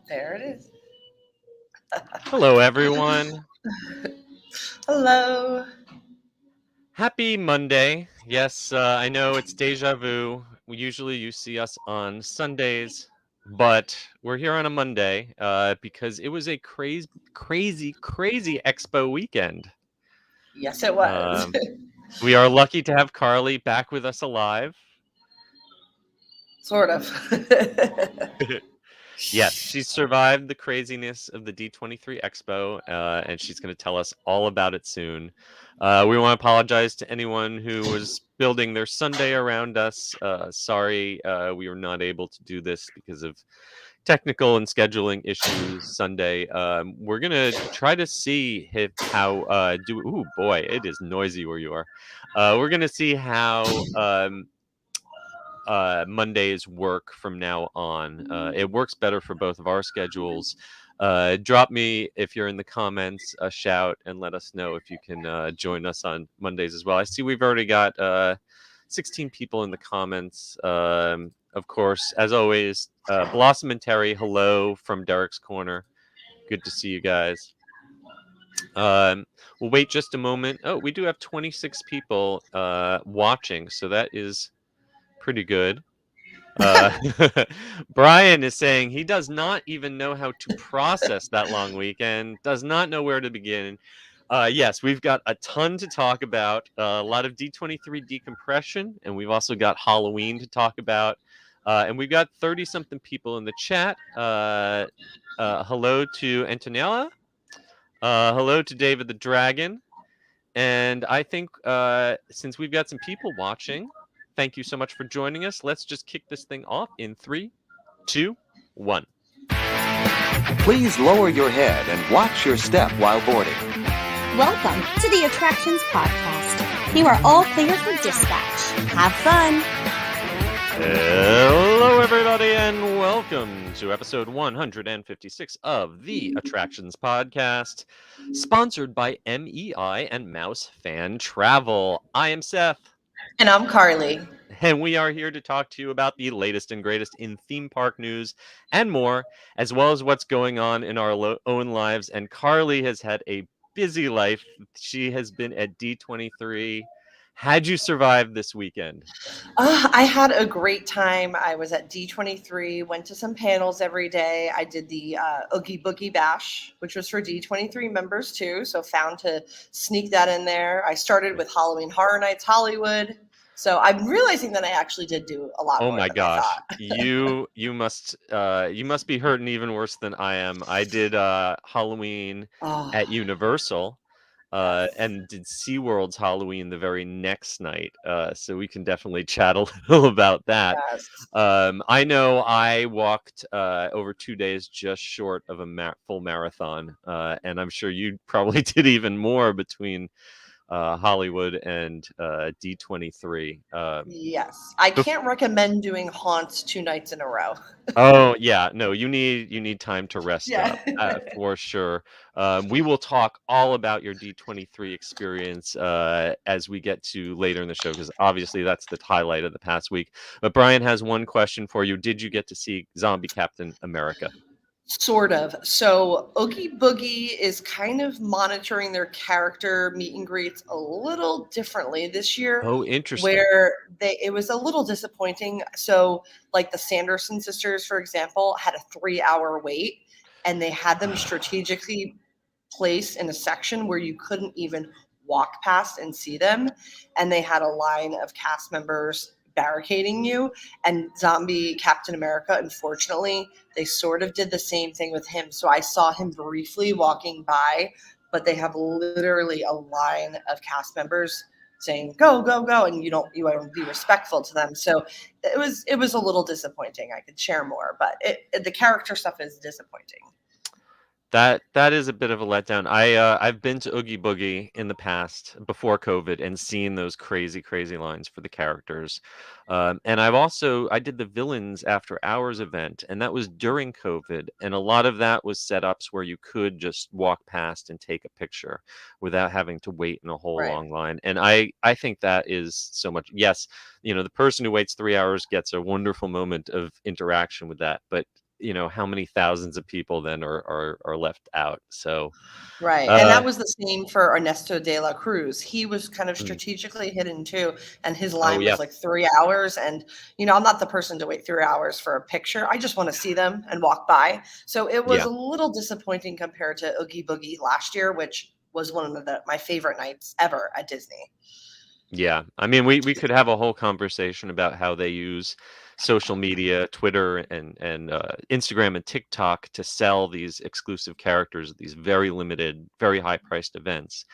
There it is. Hello, everyone. Hello. Happy Monday. Yes, I know it's deja vu. Usually you see us on Sundays, but we're here on a Monday because it was a crazy Expo weekend. Yes, it was. Um, we are lucky to have Carly back with us alive. Sort of. Yes, she survived the craziness of the D23 Expo, and she's going to tell us all about it soon. We want to apologize to anyone who was building their Sunday around us. Sorry, we were not able to do this because of technical and scheduling issues Sunday. We're going to try to see how do. Ooh, boy, it is noisy where you are. We're going to see how. Mondays work from now on. It works better for both of our schedules. Drop me if you're in the comments a shout and let us know if you can join us on Mondays as well. I see we've already got 16 people in the comments. Of course, as always, Blossom and Terry, hello from Derek's Corner. Good to see you guys. We'll wait just a moment. Oh, we do have 26 people watching, so that is pretty good. Brian is saying he does not even know how to process that long weekend, does not know where to begin. Yes, we've got a ton to talk about, a lot of D23 decompression, and we've also got Halloween to talk about. And we've got 30-something people in the chat. Hello to Antonella. Hello to David the Dragon. And I think since we've got some people watching, thank you so much for joining us. Let's just kick this thing off in 3, 2, 1. Please lower your head and watch your step while boarding. Welcome to the Attractions Podcast. You are all clear for dispatch. Have fun. Hello, everybody, and welcome to episode 156 of the Attractions Podcast, sponsored by MEI and Mouse Fan Travel. I am Seth. And I'm Carly. And we are here to talk to you about the latest and greatest in theme park news and more, as well as what's going on in our own lives. And Carly has had a busy life. She has been at D23. How'd you survive this weekend? I had a great time. I was at D23, went to some panels every day. I did the Oogie Boogie Bash, which was for D23 members too. So found to sneak that in there. I started with Halloween Horror Nights Hollywood. So I'm realizing that I actually did do a lot more. Oh my than gosh, I thought. you must be hurting even worse than I am. I did Halloween at Universal. And did SeaWorld's Halloween the very next night. So we can definitely chat a little about that. Yes. I know I walked over 2 days just short of a full marathon. And I'm sure you probably did even more between Hollywood and D23. Yes. I can't recommend doing haunts 2 nights in a row. Oh yeah, no, you need time to rest up for sure. We will talk all about your D23 experience as we get to later in the show, because obviously that's the highlight of the past week. But Brian has one question for you. Did you get to see Zombie Captain America? Sort of. So Oogie Boogie is kind of monitoring their character meet and greets a little differently this year. Oh, interesting. Where it was a little disappointing. So like the Sanderson sisters, for example, had a 3-hour wait, and they had them strategically placed in a section where you couldn't even walk past and see them. And they had a line of cast members barricading you. And Zombie Captain America, unfortunately, they sort of did the same thing with him. So I saw him briefly walking by, but they have literally a line of cast members saying go go go, and you want to be respectful to them. So it was a little disappointing. I could share more, but the character stuff is disappointing. That is a bit of a letdown. I've been to Oogie Boogie in the past before COVID and seen those crazy lines for the characters. And I did the Villains After Hours event, and that was during COVID. And a lot of that was setups where you could just walk past and take a picture without having to wait in a whole long line. And I think that is so much. Yes, the person who waits 3 hours gets a wonderful moment of interaction with that, but how many thousands of people then are left out. So Right. And that was the same for Ernesto de la Cruz. He was kind of mm, strategically hidden too. And his oh line yeah, was like 3 hours. And, I'm not the person to wait 3 hours for a picture. I just want to see them and walk by. So it was yeah. a little disappointing compared to Oogie Boogie last year, which was one of my favorite nights ever at Disney. Yeah, I mean, we could have a whole conversation about how they use social media, Twitter and Instagram and TikTok to sell these exclusive characters at these very limited, very high-priced events.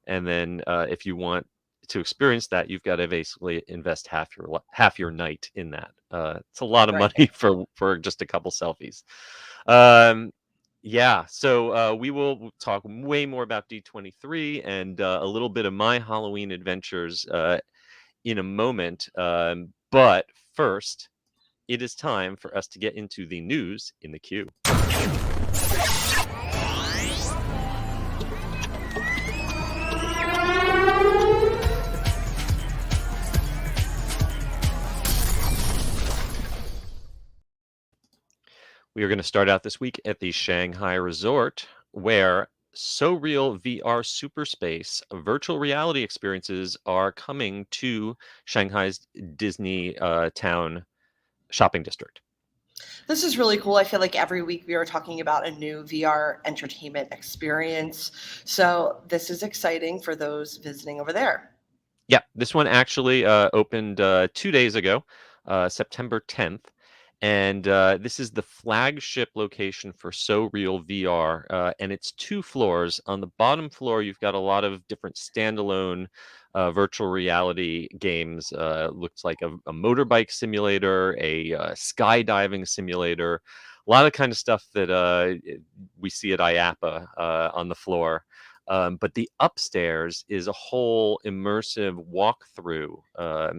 And then if you want to experience that, you've got to basically invest half your night in that. It's a lot of Right. money for just a couple selfies. Um, yeah, so we will talk way more about D23 and a little bit of my Halloween adventures in a moment. But first, it is time for us to get into the news in the queue. We are going to start out this week at the Shanghai Resort, where SoReal VR Superspace virtual reality experiences are coming to Shanghai's Disney town shopping district. This is really cool. I feel like every week we are talking about a new VR entertainment experience. So this is exciting for those visiting over there. Yeah, this one actually opened 2 days ago, September 10th. And this is the flagship location for SoReal VR. And it's 2 floors. On the bottom floor, you've got a lot of different standalone virtual reality games. Looks like a motorbike simulator, a skydiving simulator, a lot of kind of stuff that we see at IAPA on the floor. But the upstairs is a whole immersive walkthrough.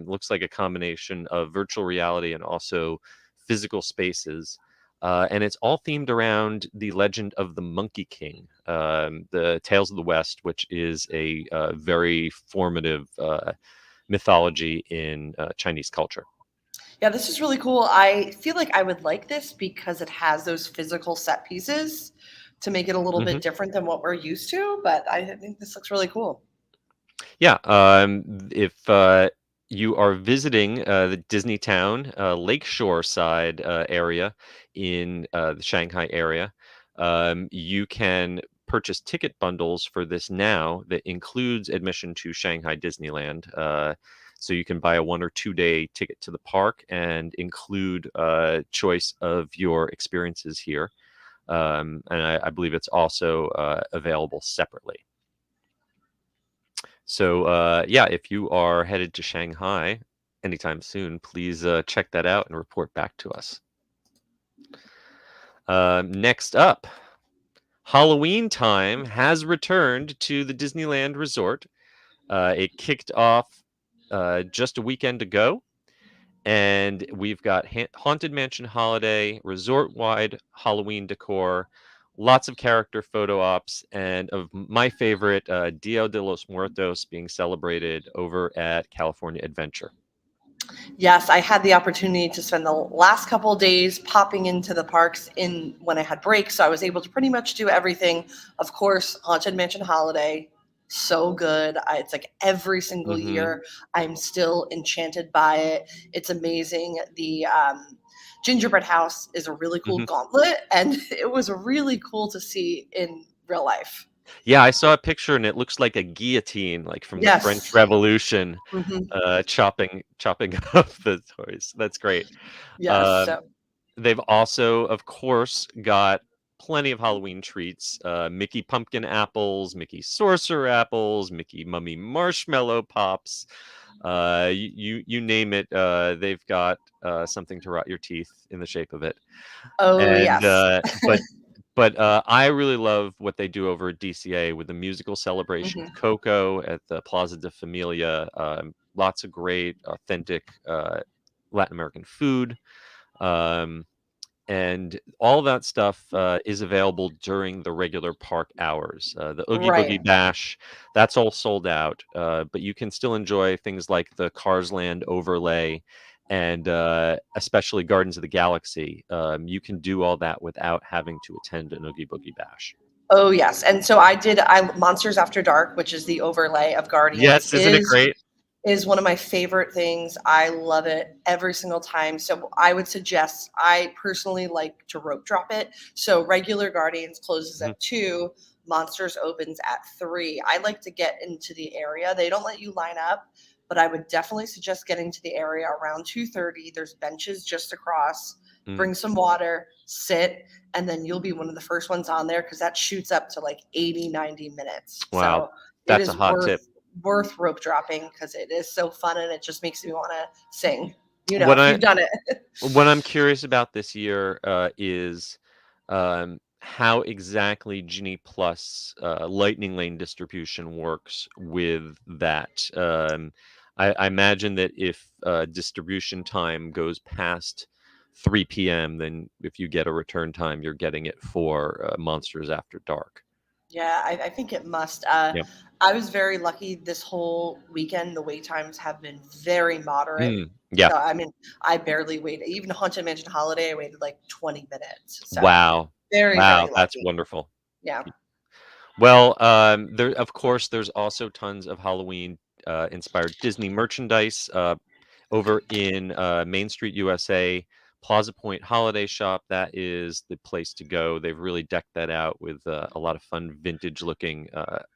Looks like a combination of virtual reality and also physical spaces. And it's all themed around the legend of the Monkey King, the Tales of the West, which is a very formative mythology in Chinese culture. Yeah, this is really cool. I feel like I would like this because it has those physical set pieces to make it a little Mhm. bit different than what we're used to, but I think this looks really cool. Yeah, if you are visiting the Disney Town Lakeshore side area in the Shanghai area, you can purchase ticket bundles for this now that includes admission to Shanghai Disneyland. So you can buy a 1 or 2 day ticket to the park and include choice of your experiences here. And I believe it's also available separately. So yeah, if you are headed to Shanghai anytime soon, please check that out and report back to us. Next up, Halloween time has returned to the Disneyland Resort. It kicked off just a weekend ago, and we've got Haunted Mansion Holiday, resort-wide Halloween decor, lots of character photo ops, and of my favorite, Dia de los Muertos being celebrated over at California Adventure. Yes, I had the opportunity to spend the last couple of days popping into the parks in when I had breaks, so I was able to pretty much do everything. Of course, Haunted Mansion Holiday, so good. It's like every single Mm-hmm. year, I'm still enchanted by it. It's amazing. The gingerbread house is a really cool Mm-hmm. gauntlet, and it was really cool to see in real life. Yeah, I saw a picture and it looks like a guillotine, like from the French Yes. Revolution, Mhm. chopping up the toys. That's great. Yes. Um, So They've also, of course, got plenty of Halloween treats. Mickey Pumpkin Apples, Mickey Sorcerer Apples, Mickey Mummy Marshmallow Pops. You name it, they've got something to rot your teeth in the shape of it. oh, And yes. but I really love what they do over at DCA with the musical celebration of Mhm. Coco at the Plaza de Familia. Lots of great, authentic Latin American food. Um, and all that stuff is available during the regular park hours. The Oogie Right. Boogie Bash, that's all sold out, but you can still enjoy things like the Cars Land overlay and especially Gardens of the Galaxy. You can do all that without having to attend an Oogie Boogie Bash. Oh yes, and so I Monsters After Dark, which is the overlay of Guardians. Yes, isn't it great? Is one of my favorite things. I love it every single time. So I would suggest, I personally like to rope drop it. So regular Guardians closes at 2, Monsters opens at 3. I like to get into the area. They don't let you line up, but I would definitely suggest getting to the area around 2:30. There's benches just across. Bring some water, sit, and then you'll be one of the first ones on there because that shoots up to like 80, 90 minutes. Wow, So that's a hot tip. Worth rope dropping because it is so fun and it just makes me want to sing. You've done it. What I'm curious about this year is how exactly Genie Plus Lightning Lane distribution works with that. I imagine that if distribution time goes past 3 p.m., then if you get a return time, you're getting it for Monsters After Dark. Yeah, I think it must. Yep. I was very lucky this whole weekend. The wait times have been very moderate. Yeah. So, I mean, I barely waited. Even Haunted Mansion Holiday, I waited like 20 minutes. So Wow. Very That's lucky. wonderful. Yeah. Well, of course, there's also tons of Halloween inspired Disney merchandise over in Main Street, USA. Plaza Point Holiday Shop, that is the place to go. They've really decked that out with a lot of fun vintage looking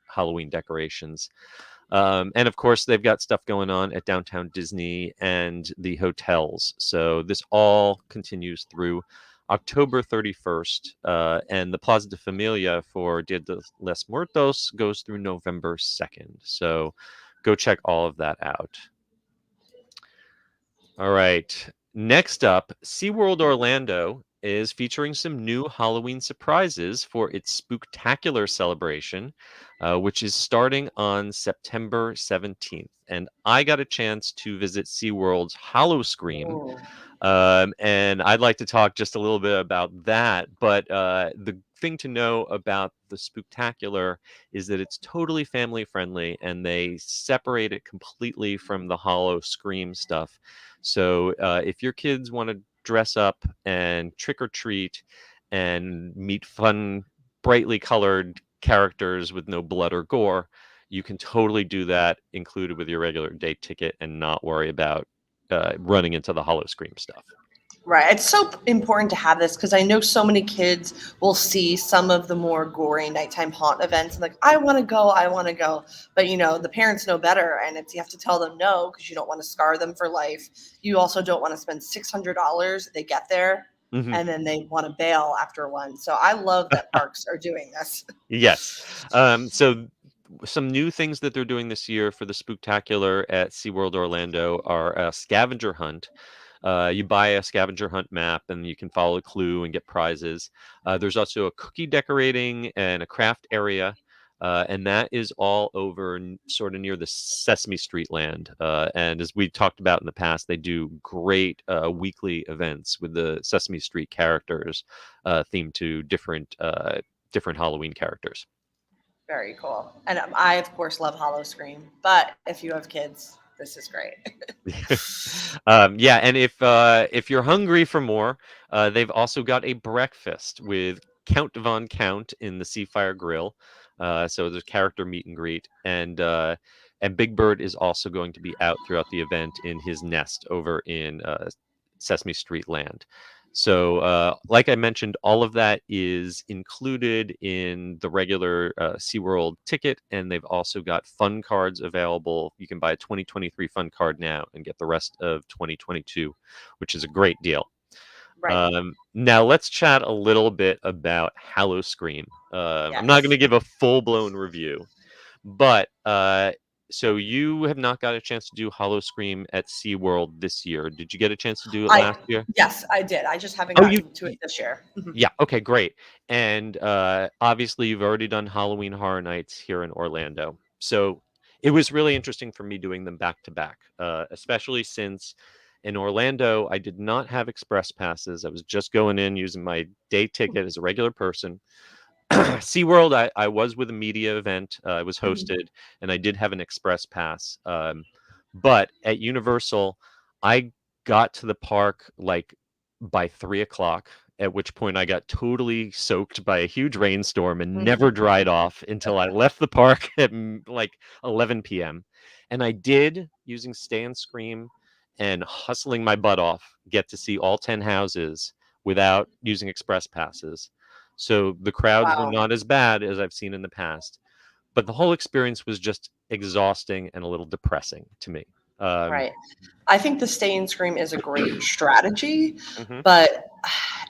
Halloween decorations. And of course, they've got stuff going on at Downtown Disney and the hotels. So this all continues through October 31st. And the Plaza de Familia for Dia de los Muertos goes through November 2nd. So go check all of that out. All right. Next up, SeaWorld Orlando is featuring some new Halloween surprises for its spooktacular celebration, which is starting on September 17th. And I got a chance to visit SeaWorld's Howl-O-Scream. And I'd like to talk just a little bit about that. But the thing to know about the spooktacular is that it's totally family friendly and they separate it completely from the Howl-O-Scream stuff. So if your kids want to dress up and trick or treat and meet fun, brightly colored characters with no blood or gore, you can totally do that included with your regular day ticket and not worry about running into the Howl-O-Scream stuff. Right. It's so important to have this because I know so many kids will see some of the more gory nighttime haunt events and like, I want to go. But, the parents know better and you have to tell them no because you don't want to scar them for life. You also don't want to spend $600. They get there and then they want to bail after one. So I love that parks are doing this. Yes. So some new things that they're doing this year for the spooktacular at SeaWorld Orlando are a scavenger hunt. You buy a scavenger hunt map and you can follow a clue and get prizes. There's also a cookie decorating and a craft area. And that is all over sort of near the Sesame Street land. And as we talked about in the past, they do great weekly events with the Sesame Street characters themed to different Halloween characters. Very cool. And I, of course, love Howl-O-Scream. But if you have kids, this is great. Yeah, and if you're hungry for more, they've also got a breakfast with Count Von Count in the Seafire Grill. So there's character meet and greet, and Big Bird is also going to be out throughout the event in his nest over in Sesame Street Land. So, like I mentioned, all of that is included in the regular SeaWorld ticket, and they've also got fun cards available. You can buy a 2023 fun card now and get the rest of 2022, which is a great deal. Right. Now, let's chat a little bit about Howl-O-Scream. I'm not going to give a full-blown review, but so you have not got a chance to do Howl-O-Scream at SeaWorld this year. Did you get a chance to do it last year? Yes, I did. I just haven't gotten to it this year. Yeah, okay, great. And obviously you've already done Halloween Horror Nights here in Orlando. So it was really interesting for me doing them back to back, especially since in Orlando, I did not have express passes. I was just going in using my day ticket as a regular person. SeaWorld, I was with a media event. I was hosted, and I did have an express pass. But at Universal, I got to the park like by 3 o'clock, at which point I got totally soaked by a huge rainstorm and never dried off until I left the park at like 11 p.m. And I did, using Stay and Scream and hustling my butt off, get to see all 10 houses without using express passes. So the crowds were Wow. not as bad as I've seen in the past. But the whole experience was just exhausting and a little depressing to me. Right. I think the Stay and Scream is a great strategy, Mhm. but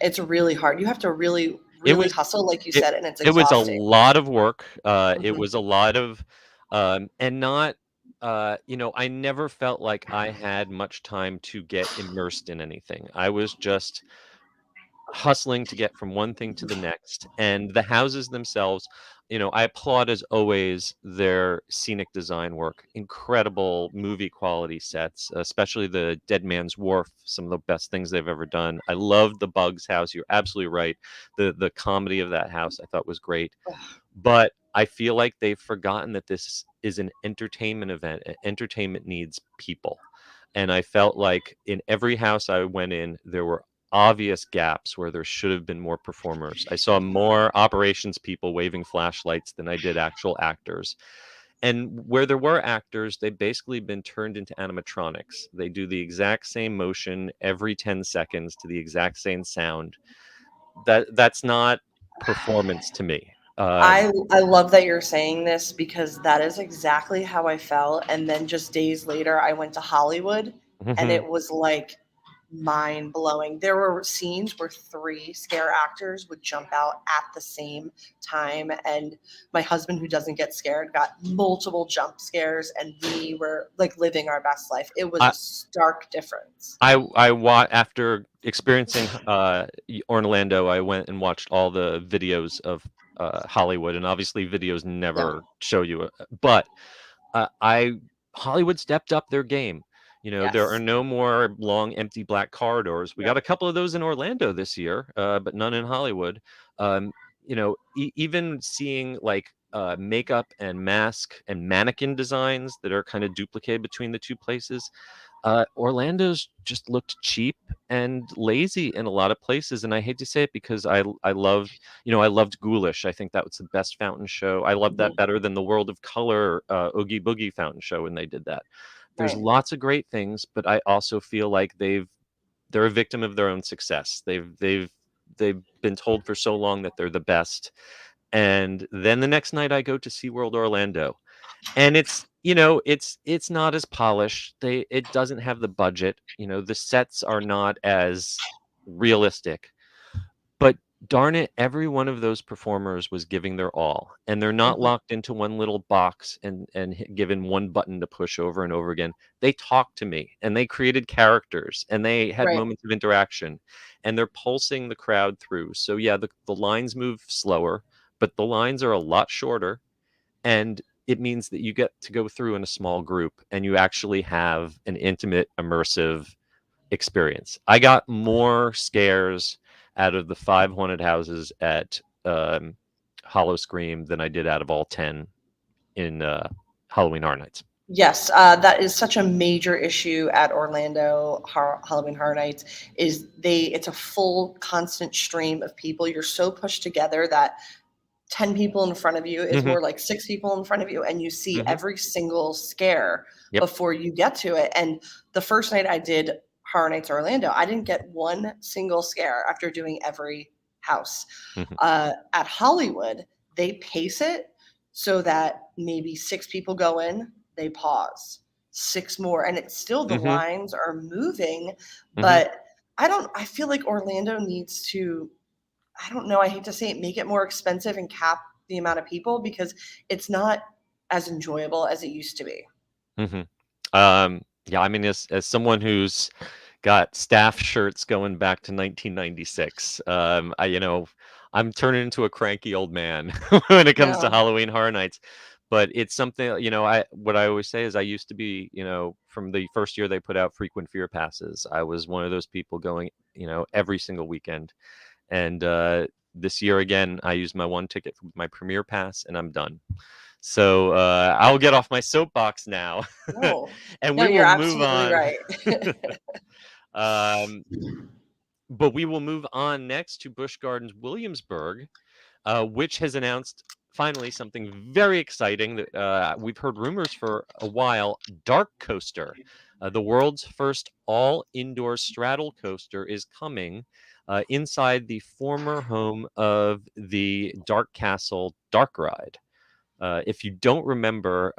it's really hard. You have to really, really was- hustle, like you it- said, and it's It was a exhausting. lot of work. It Mhm. was a lot of, and not, I never felt like I had much time to get immersed in anything. I was just hustling to get from one thing to the next. And the houses themselves, I applaud as always their scenic design work. Incredible movie quality sets, especially the Dead Man's Wharf, some of the best things they've ever done. I loved the Bugs house. You're absolutely right. The comedy of that house I thought was great. But I feel like they've forgotten that this is an entertainment event. Entertainment needs people. And I felt like in every house I went in, there were obvious gaps where there should have been more performers. I saw more operations people waving flashlights than I did actual actors. And where there were actors, they've basically been turned into animatronics. They do the exact same motion every 10 seconds to the exact same sound. That's not performance to me. I love that you're saying this because that is exactly how I felt. And then just days later, I went to Hollywood, and it was like mind blowing. There were scenes where 3 scare actors would jump out at the same time, and my husband, who doesn't get scared, got multiple jump scares, and we were like living our best life. It was I- a stark difference. After experiencing Orlando, I went and watched all the videos of Hollywood, and obviously videos never show you, but Hollywood stepped up their game. There are Yes. no more long, empty black corridors. We got a couple of those in Orlando this year, but none in Hollywood. Even seeing like makeup and mask and mannequin designs that are kind of duplicated between the two places. Orlando's just looked cheap and lazy in a lot of places, and I hate to say it because I loved Ghoulish. I think that was the best fountain show. I loved that better than the World of Color Oogie Boogie fountain show when they did that. There's Right. lots of great things, but I also feel like they're a victim of their own success. They've been told for so long that they're the best, and then the next night I go to SeaWorld Orlando, and it's not as polished. It doesn't have the budget. The sets are not as realistic, but darn it, every one of those performers was giving their all, and they're not locked into one little box and given one button to push over and over again. They talked to me, and they created characters, and they had Right. moments of interaction, and they're pulsing the crowd through. So yeah, the lines move slower, but the lines are a lot shorter, and it means that you get to go through in a small group and you actually have an intimate, immersive experience. I got more scares out of the 5 haunted houses at Hollow Scream than I did out of all 10 in Halloween Horror Nights. Yes, that is such a major issue at Orlando Halloween Horror Nights. It's a full, constant stream of people. You're so pushed together that 10 people in front of you is more like 6 people in front of you, and you see every single scare before you get to it. And the first night I did Horror Nights Orlando, I didn't get one single scare after doing every house. At Hollywood, they pace it so that maybe 6 people go in, they pause, 6 more, and it's still the lines are moving. But I feel like Orlando needs to, I don't know, I hate to say it, make it more expensive and cap the amount of people because it's not as enjoyable as it used to be. Yeah, I mean, as someone who's got staff shirts going back to 1996, I'm turning into a cranky old man when it comes to Yeah. Halloween Horror Nights. But it's something, what I always say is I used to be, from the first year they put out frequent fear passes, I was one of those people going, every single weekend. And this year again, I used my one ticket for my premiere pass, and I'm done. So I'll get off my soapbox now, No, and no, we you're will move absolutely on. right. Um, but we will move on next to Busch Gardens Williamsburg, which has announced finally something very exciting that we've heard rumors for a while. Dark Coaster, the world's first all-indoor straddle coaster, is coming inside the former home of the Dark Castle Dark Ride. If you don't remember,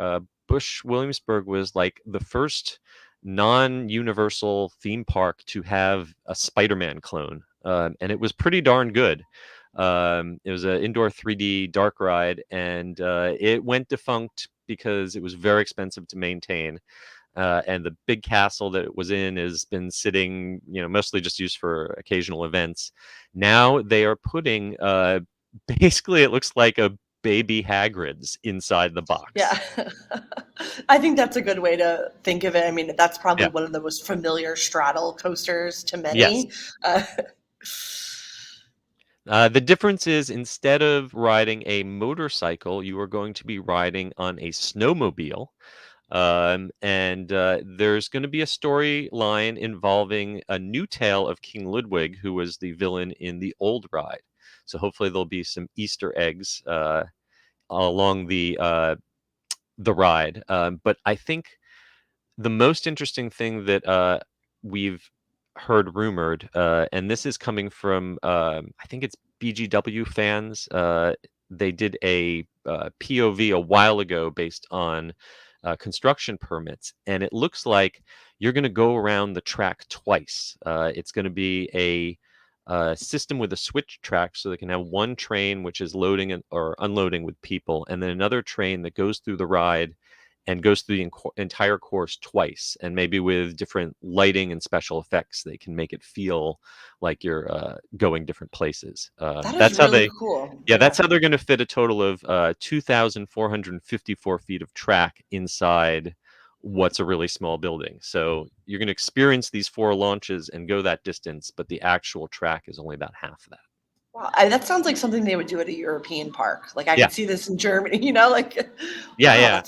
Busch Williamsburg was like the first non-universal theme park to have a Spider-Man clone, and it was pretty darn good. It was an indoor 3D dark ride, and it went defunct because it was very expensive to maintain. And the big castle that it was in has been sitting, mostly just used for occasional events. Now they are putting, basically, it looks like a baby Hagrid's inside the box. Yeah. I think that's a good way to think of it. I mean, that's probably Yeah. one of the most familiar straddle coasters to many. Yes. The difference is, instead of riding a motorcycle, you are going to be riding on a snowmobile. And there's going to be a storyline involving a new tale of King Ludwig, who was the villain in the old ride. So hopefully there'll be some Easter eggs along the ride. But I think the most interesting thing that we've heard rumored, and this is coming from I think it's BGW fans. They did a POV a while ago based on construction permits, and it looks like you're going to go around the track twice. It's going to be a system with a switch track, so they can have one train which is loading or unloading with people, and then another train that goes through the ride and goes through the entire course twice, and maybe with different lighting and special effects, they can make it feel like you're going different places. That's how really cool. Yeah, that's how they're going to fit a total of 2,454 feet of track inside what's a really small building. So you're going to experience these 4 launches and go that distance, but the actual track is only about half of that. Wow, that sounds like something they would do at a European park. Like I could see this in Germany, Yeah.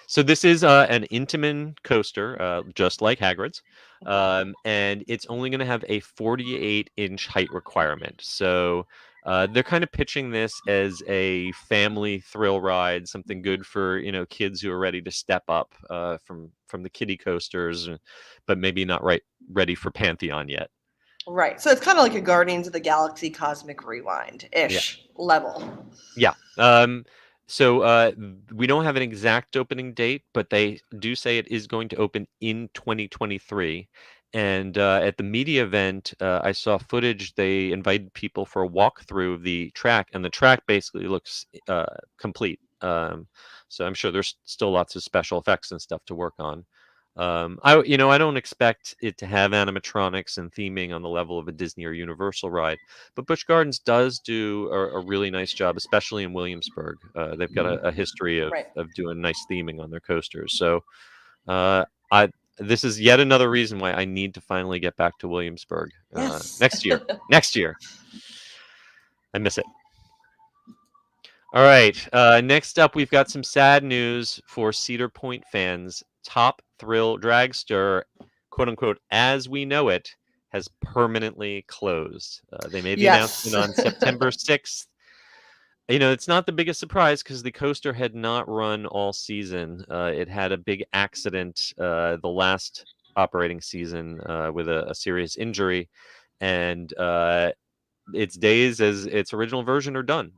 So this is an Intamin coaster, just like Hagrid's, and it's only going to have a 48-inch height requirement. So they're kind of pitching this as a family thrill ride, something good for kids who are ready to step up from the kiddie coasters, but maybe not ready for Pantheon yet. Right. So it's kind of like a Guardians of the Galaxy Cosmic Rewind-ish level. Yeah. So we don't have an exact opening date, but they do say it is going to open in 2023. And at the media event, I saw footage. They invited people for a walkthrough of the track, and the track basically looks complete. So I'm sure there's still lots of special effects and stuff to work on. I don't expect it to have animatronics and theming on the level of a Disney or Universal ride, but Busch Gardens does do a really nice job, especially in Williamsburg. They've got a history of doing nice theming on their coasters. So this is yet another reason why I need to finally get back to Williamsburg next year. Next year. I miss it. All right. Next up, we've got some sad news for Cedar Point fans. Top Thrill Dragster, quote unquote, as we know it, has permanently closed. They made the announcement on September 6th. It's not the biggest surprise because the coaster had not run all season. It had a big accident the last operating season with a serious injury, and its days as its original version are done.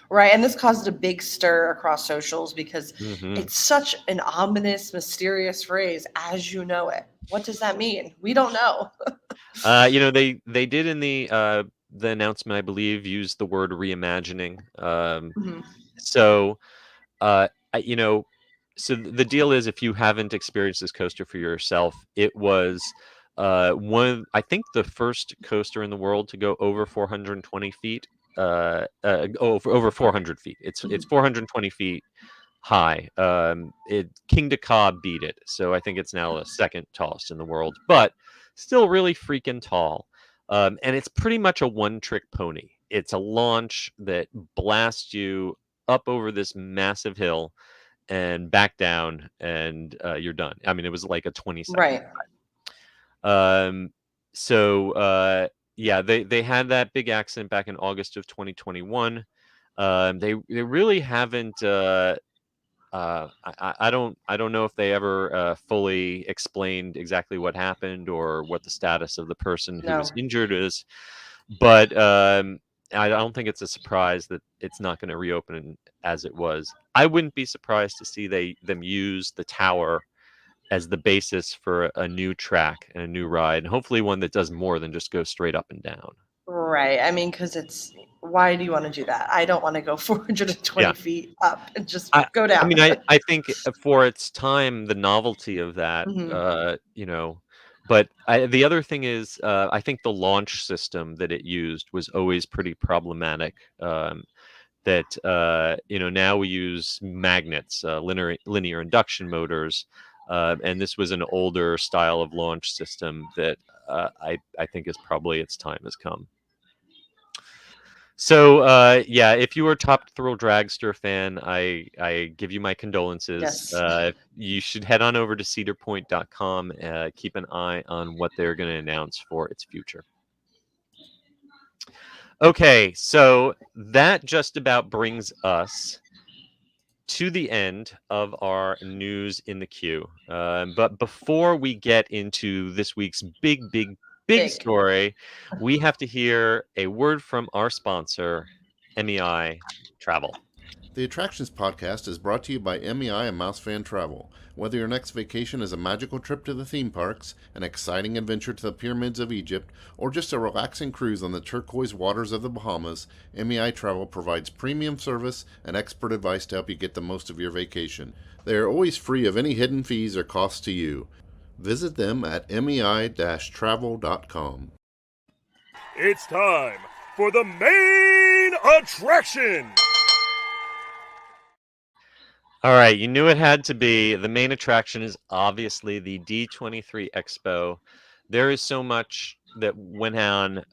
Right, and this caused a big stir across socials because it's such an ominous, mysterious phrase, as you know it. What does that mean? We don't know. They did in the announcement, I believe, use the word reimagining. So the deal is, if you haven't experienced this coaster for yourself, it was I think the first coaster in the world to go over 420 feet. Over 400 feet. It's 420 feet high. King Dakar beat it, so I think it's now the second tallest in the world, but still really freaking tall. And it's pretty much a one-trick pony. It's a launch that blasts you up over this massive hill and back down, and you're done. I mean, it was like a 20-second. Right. Um, so yeah, they had that big accident back in August of 2021. They really haven't. I don't know if they ever fully explained exactly what happened or what the status of the person who was No. injured is, but I don't think it's a surprise that it's not going to reopen as it was. I wouldn't be surprised to see them use the tower as the basis for a new track and a new ride, and hopefully one that does more than just go straight up and down. Right. I mean, because why do you want to do that? I don't want to go 420 Yeah. feet up and just I go I down. mean, I think for its time, the novelty of that, Mhm. but the other thing is, I think the launch system that it used was always pretty problematic. That now we use magnets, linear induction motors, and this was an older style of launch system that I think is probably its time has come. So yeah, if you are a Top Thrill Dragster fan, I give you my condolences. Yes. You should head on over to cedarpoint.com. Keep an eye on what they're going to announce for its future. Okay, so that just about brings us to the end of our news in the queue. But before we get into this week's big Big. story, we have to hear a word from our sponsor, MEI Travel. The Attractions Podcast is brought to you by MEI and Mousefan Travel. Whether your next vacation is a magical trip to the theme parks, an exciting adventure to the pyramids of Egypt, or just a relaxing cruise on the turquoise waters of the Bahamas, MEI Travel provides premium service and expert advice to help you get the most of your vacation. They are always free of any hidden fees or costs to you. Visit them at mei-travel.com. It's time for the main attraction! All right, you knew it had to be. The main attraction is obviously the D23 Expo. There is so much that went on.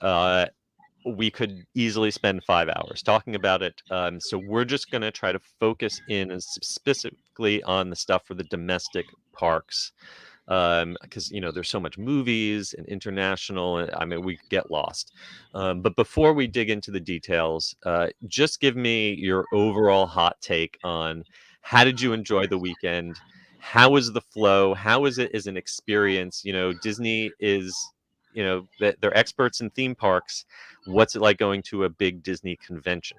We could easily spend 5 hours talking about it. So we're just going to try to focus in specifically on the stuff for the domestic parks. Because there's so much movies and international, and I mean we get lost. But before we dig into the details, just give me your overall hot take on how did you enjoy the weekend? How was the flow? How is it as an experience? Disney is, they're experts in theme parks. What's it like going to a big Disney convention?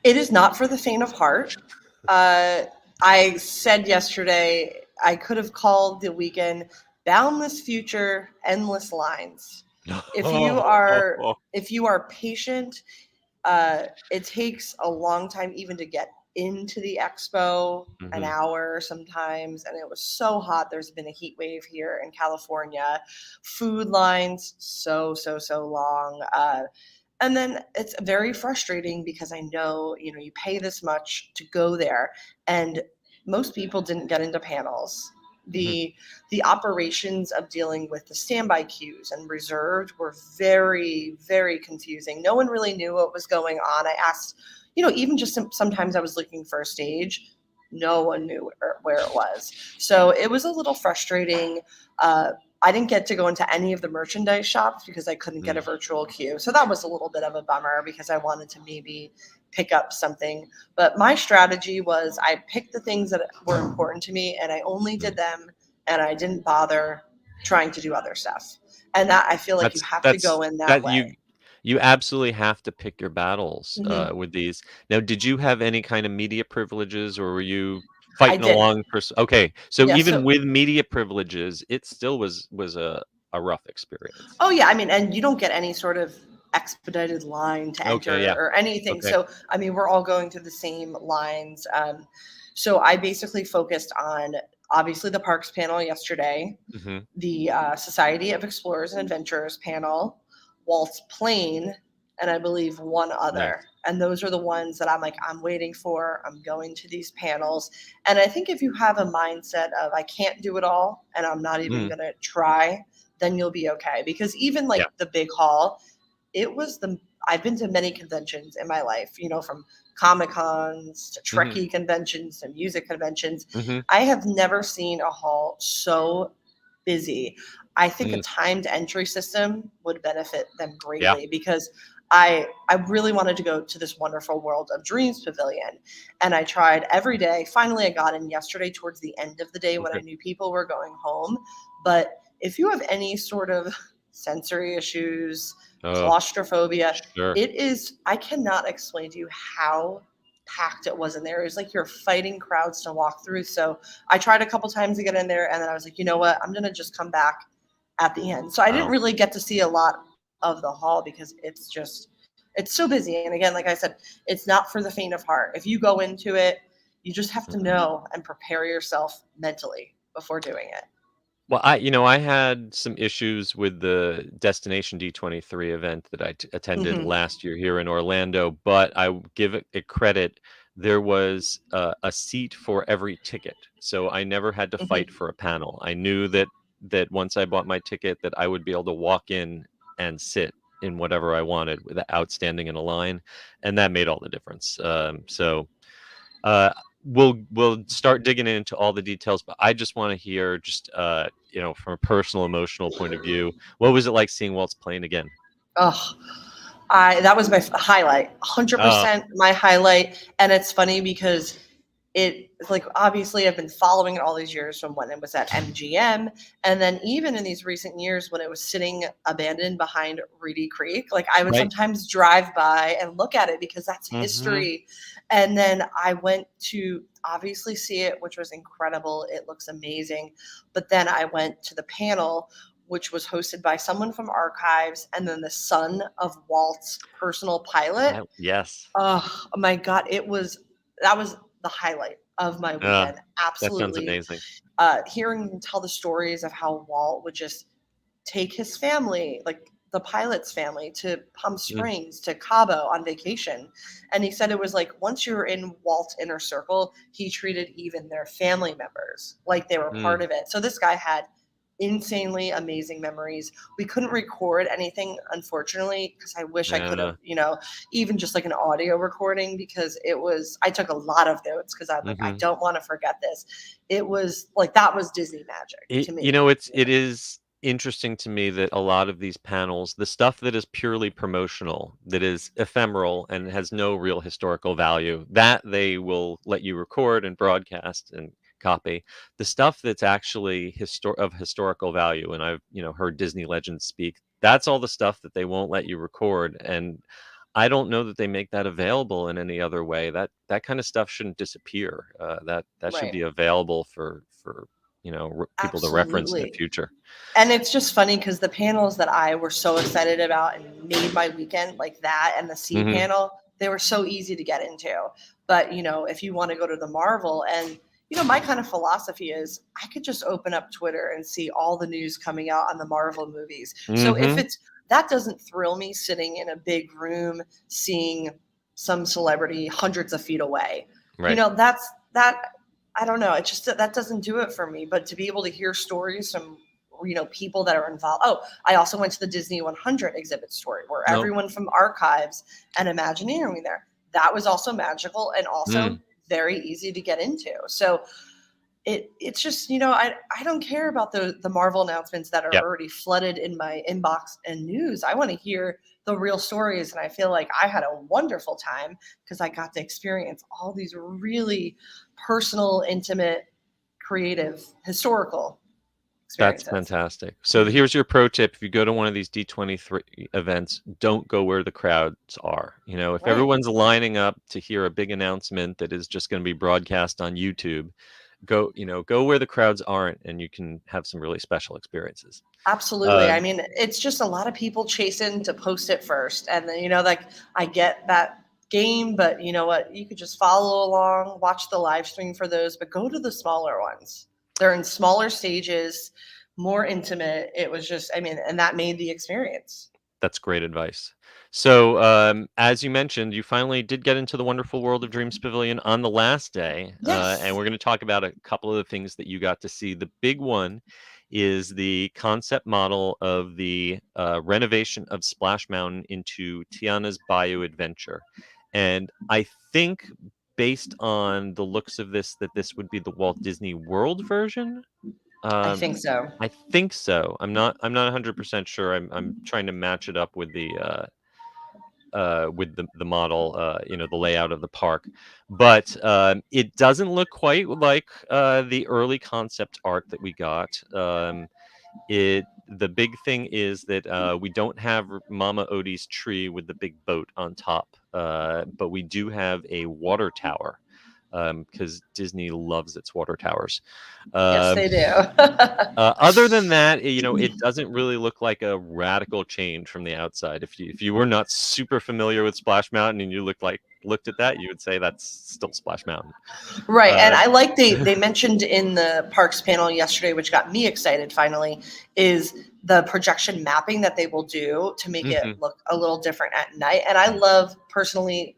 It is not for the faint of heart. I said yesterday I could have called the weekend "Boundless Future, Endless Lines." If you are patient, it takes a long time even to get into the expo, an hour sometimes, and it was so hot. There's been a heat wave here in California. Food lines so long. And then it's very frustrating because I know, you pay this much to go there, and most people didn't get into panels. The operations of dealing with the standby queues and reserved were very, very confusing. No one really knew what was going on. I asked, even just sometimes I was looking for a stage. No one knew where it was. So it was a little frustrating. I didn't get to go into any of the merchandise shops because I couldn't get a virtual queue. So that was a little bit of a bummer because I wanted to maybe pick up something. But my strategy was I picked the things that were important to me and I only did them, and I didn't bother trying to do other stuff. And that I feel like you have to go in that way. You absolutely have to pick your battles with these. Now, did you have any kind of media privileges, or were you fighting along for? Okay, so even with media privileges, it still was a rough experience. Oh yeah, I mean, and you don't get any sort of expedited line to enter or anything. Okay. So I mean, we're all going through the same lines. So I basically focused on obviously the parks panel yesterday, the Society of Explorers and Adventurers panel, Walt's Plane, and I believe one other. Nice. And those are the ones that I'm waiting for. I'm going to these panels. And I think if you have a mindset of I can't do it all and I'm not even going to try, then you'll be okay. Because even the big hall, I've been to many conventions in my life, from Comic-Cons to Trekkie conventions to music conventions. I have never seen a hall so busy. I think a Mm, timed entry system would benefit them yeah. greatly because I really wanted to go to this wonderful World of Dreams pavilion, and I tried every day. Finally, I got in yesterday towards the end of the day when I Okay. knew people were going home. But if you have any sort of sensory issues, Oh, claustrophobia, sure. it is, I cannot explain to you how packed it was in there. It was like you're fighting crowds to walk through. So I tried a couple times to get in there, and then I was like, you know what? I'm going to just come back at the end. So I didn't Wow. really get to see a lot of the hall because it's so busy. And again, like I said, it's not for the faint of heart. If you go into it, you just have to Mhm. know and prepare yourself mentally before doing it. Well, I had some issues with the Destination D23 event that I attended Hmm. last year here in Orlando, but give it credit. There was a seat for every ticket, so I never had to fight Hmm. for a panel. I knew that once I bought my ticket, that I would be able to walk in and sit in whatever I wanted without standing in a line, and that made all the difference. Uh, we'll start digging into all the details, but I just want to hear just from a personal emotional point of view, what was it like seeing Walt's plane again? Oh, I that was my highlight, Oh, 100% my highlight. And it's funny because it's like obviously I've been following it all these years from when it was at MGM, and then even in these recent years when it was sitting abandoned behind Reedy Creek, like I would right. sometimes drive by and look at it because that's Hmm. history. And then I went to obviously see it, which was incredible. It looks amazing. But then I went to the panel, which was hosted by someone from Archives and then the son of Walt's personal pilot. Yes. Oh my God, that was the highlight of my Uh, weekend. that sounds Absolutely. amazing. Hearing him tell the stories of how Walt would just take his family, like the pilot's family, to Palm Mm, Springs, to Cabo on vacation. And he said it was like once you were in Walt's inner circle, he treated even their family members like they were part mm, of it. So this guy had insanely amazing memories. We couldn't record anything, unfortunately, because I wish I could have, yeah. even just like an audio recording because I took a lot of notes because I'm like, I Hmm. don't want to forget this. It was like, that was Disney magic to me. It is interesting to me that a lot of these panels, the stuff that is purely promotional, that is ephemeral and has no real historical value, that they will let you record and broadcast and copy. The stuff that's actually of historical value, and I've heard Disney legends speak. That's all the stuff that they won't let you record, and I don't know that they make that available in any other way. That kind of stuff shouldn't disappear. That should Right. be available for people to reference in the Absolutely. future. And it's just funny because the panels that I were so excited about and made my weekend, like that and the C Hmm. panel, they were so easy to get into. But, if you want to go to the Marvel, and, my kind of philosophy is I could just open up Twitter and see all the news coming out on the Marvel movies. So if Hmm. that doesn't thrill me sitting in a big room seeing some celebrity hundreds of feet away, Right. that I don't know. It just that doesn't do it for me. But to be able to hear stories from people that are involved. Oh, I also went to the Disney 100 exhibit story where No. everyone from Archives and Imagineering were there. That was also magical and also Mm, very easy to get into. So it's just I don't care about the Marvel announcements that are yep. already flooded in my inbox and news. I want to hear the real stories, and I feel like I had a wonderful time because I got to experience all these really personal, intimate, creative, historical That's experiences. fantastic. So here's your pro tip: if you go to one of these D23 events, don't go where the crowds are. If Right. everyone's lining up to hear a big announcement that is just going to be broadcast on YouTube, go where the crowds aren't, and you can have some really special experiences. Absolutely. I Um, mean, it's just a lot of people chasing to post it first. And then, like I get that game, but you know what? You could just follow along, watch the live stream for those, but go to the smaller ones. They're in smaller stages, more intimate. It was just, I mean, and that made the experience. That's great advice. So, as you mentioned, you finally did get into the Wonderful World of Dreams Pavilion on the last day, and Yes. we're going to talk about a couple of the things that you got to see. The big one is the concept model of the renovation of Splash Mountain into Tiana's Bayou Adventure. And I think, based on the looks of this, that this would be the Walt Disney World version. I think so. I think so. I'm not 100% sure. I'm trying to match it up with the model, the layout of the park, but it doesn't look quite like the early concept art that we got. The big thing is that we don't have Mama Odie's tree with the big boat on top, but we do have a water tower, because Disney loves its water towers. Yes, Um, they do. Other than that, it doesn't really look like a radical change from the outside. If you were not super familiar with Splash Mountain and you looked at that, you would say that's still Splash Mountain. Right. And Uh, I like they mentioned in the parks panel yesterday, which got me excited finally, is the projection mapping that they will do to make Mhm. it look a little different at night. And I love personally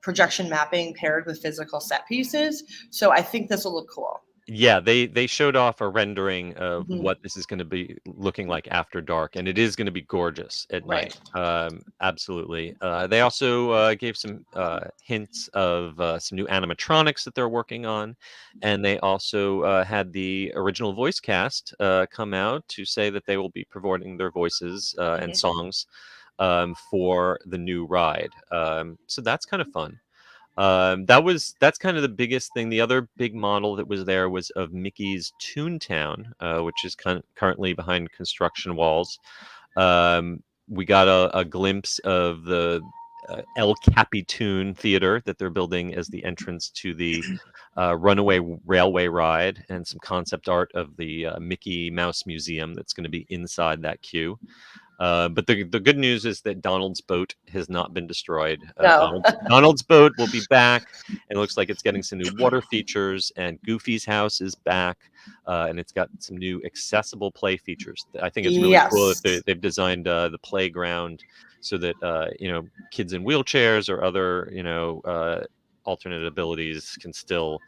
projection mapping paired with physical set pieces. So I think this will look cool. Yeah, they showed off a rendering of Mhm. what this is going to be looking like after dark, and it is going to be gorgeous at Right. night. Absolutely. They also gave some hints of some new animatronics that they're working on, and they also had the original voice cast come out to say that they will be providing their voices and Mhm. songs for the new ride. So that's kind of fun. That's kind of the biggest thing. The other big model that was there was of Mickey's Toontown, which is currently behind construction walls. We got a glimpse of the El Capitan Theater that they're building as the entrance to the Runaway Railway ride, and some concept art of the Mickey Mouse Museum that's going to be inside that queue. But the good news is that Donald's boat has not been destroyed. No. Donald's boat will be back, and it looks like it's getting some new water features. And Goofy's house is back, and it's got some new accessible play features. I think it's really cool that Yes. they've designed the playground so that kids in wheelchairs or other alternate abilities can still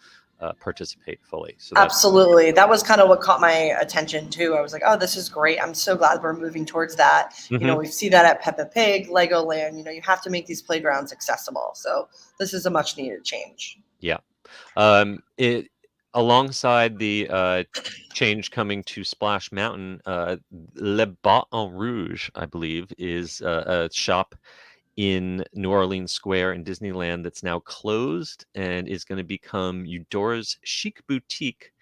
participate fully. So that's Absolutely. That was kind of what caught my attention too. I was like, oh, this is great. I'm so glad we're moving towards that. Mhm. We see that at Peppa Pig, Legoland. You have to make these playgrounds accessible. So this is a much needed change. Yeah. It alongside the change coming to Splash Mountain, Le Baton Rouge, I believe, is a shop in New Orleans Square in Disneyland that's now closed and is going to become Eudora's Chic Boutique.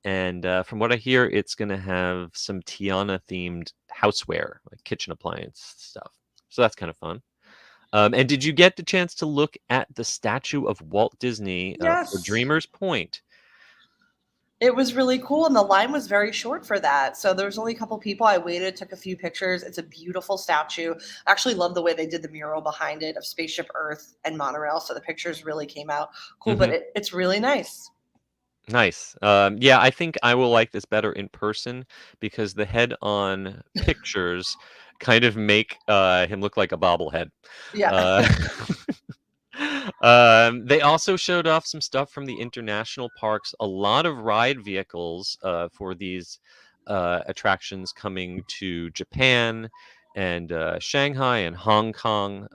And from what I hear, it's going to have some Tiana themed houseware, like kitchen appliance stuff. So that's kind of fun. And did you get the chance to look at the statue of Walt Disney for Yes. Dreamer's Point? It was really cool. And the line was very short for that. So there was only a couple people. I waited, took a few pictures. It's a beautiful statue. I actually love the way they did the mural behind it of Spaceship Earth and Monorail. So the pictures really came out cool, but Mhm. it's really nice. Nice. Yeah, I think I will like this better in person because the head-on pictures kind of make him look like a bobblehead. Yeah. Uh, they also showed off some stuff from the international parks. A lot of ride vehicles for these attractions coming to Japan and Shanghai and Hong Kong.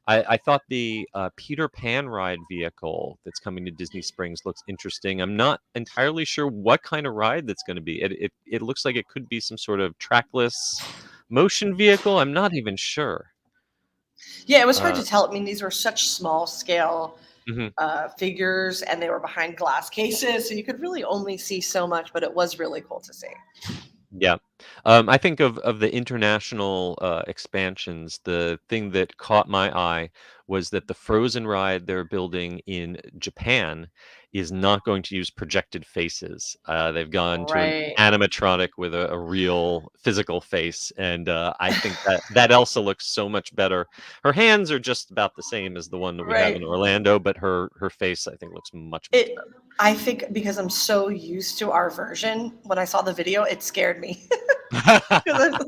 I thought the Peter Pan ride vehicle that's coming to Disney Springs looks interesting. I'm not entirely sure what kind of ride that's going to be. It looks like it could be some sort of trackless motion vehicle. I'm not even sure. Yeah, it was hard Uh, to tell. I mean, these were such small scale mhm. figures and they were behind glass cases. So you could really only see so much, but it was really cool to see. Yeah. I think of the international expansions, the thing that caught my eye was that the Frozen ride they're building in Japan is not going to use projected faces. They've gone to an Right. animatronic with a real physical face, and I think that Elsa looks so much better. Her hands are just about the same as the one that we have in Right. Orlando, but her face I think looks much better. I think because I'm so used to our version, when I saw the video, it scared me. 'Cause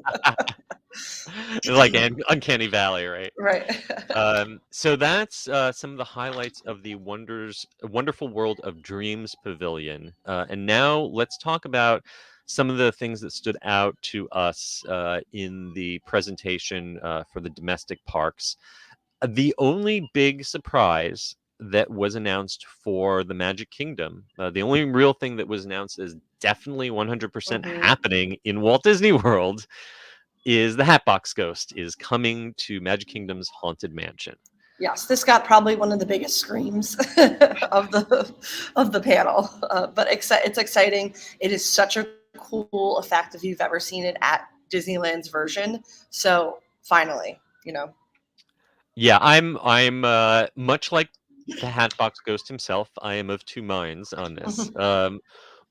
Like Uncanny Valley, right? right. So that's some of the highlights of the Wonderful World of Dreams Pavilion. And now let's talk about some of the things that stood out to us in the presentation for the domestic parks. The only big surprise that was announced for the Magic Kingdom, the only real thing that was announced is definitely 100% happening in Walt Disney World, is the Hatbox Ghost is coming to Magic Kingdom's Haunted Mansion. Yes, this got probably one of the biggest screams of the panel, but it's exciting. It is such a cool effect if you've ever seen it at Disneyland's version. So finally, Yeah, I'm much like the Hatbox Ghost himself. I am of two minds on this.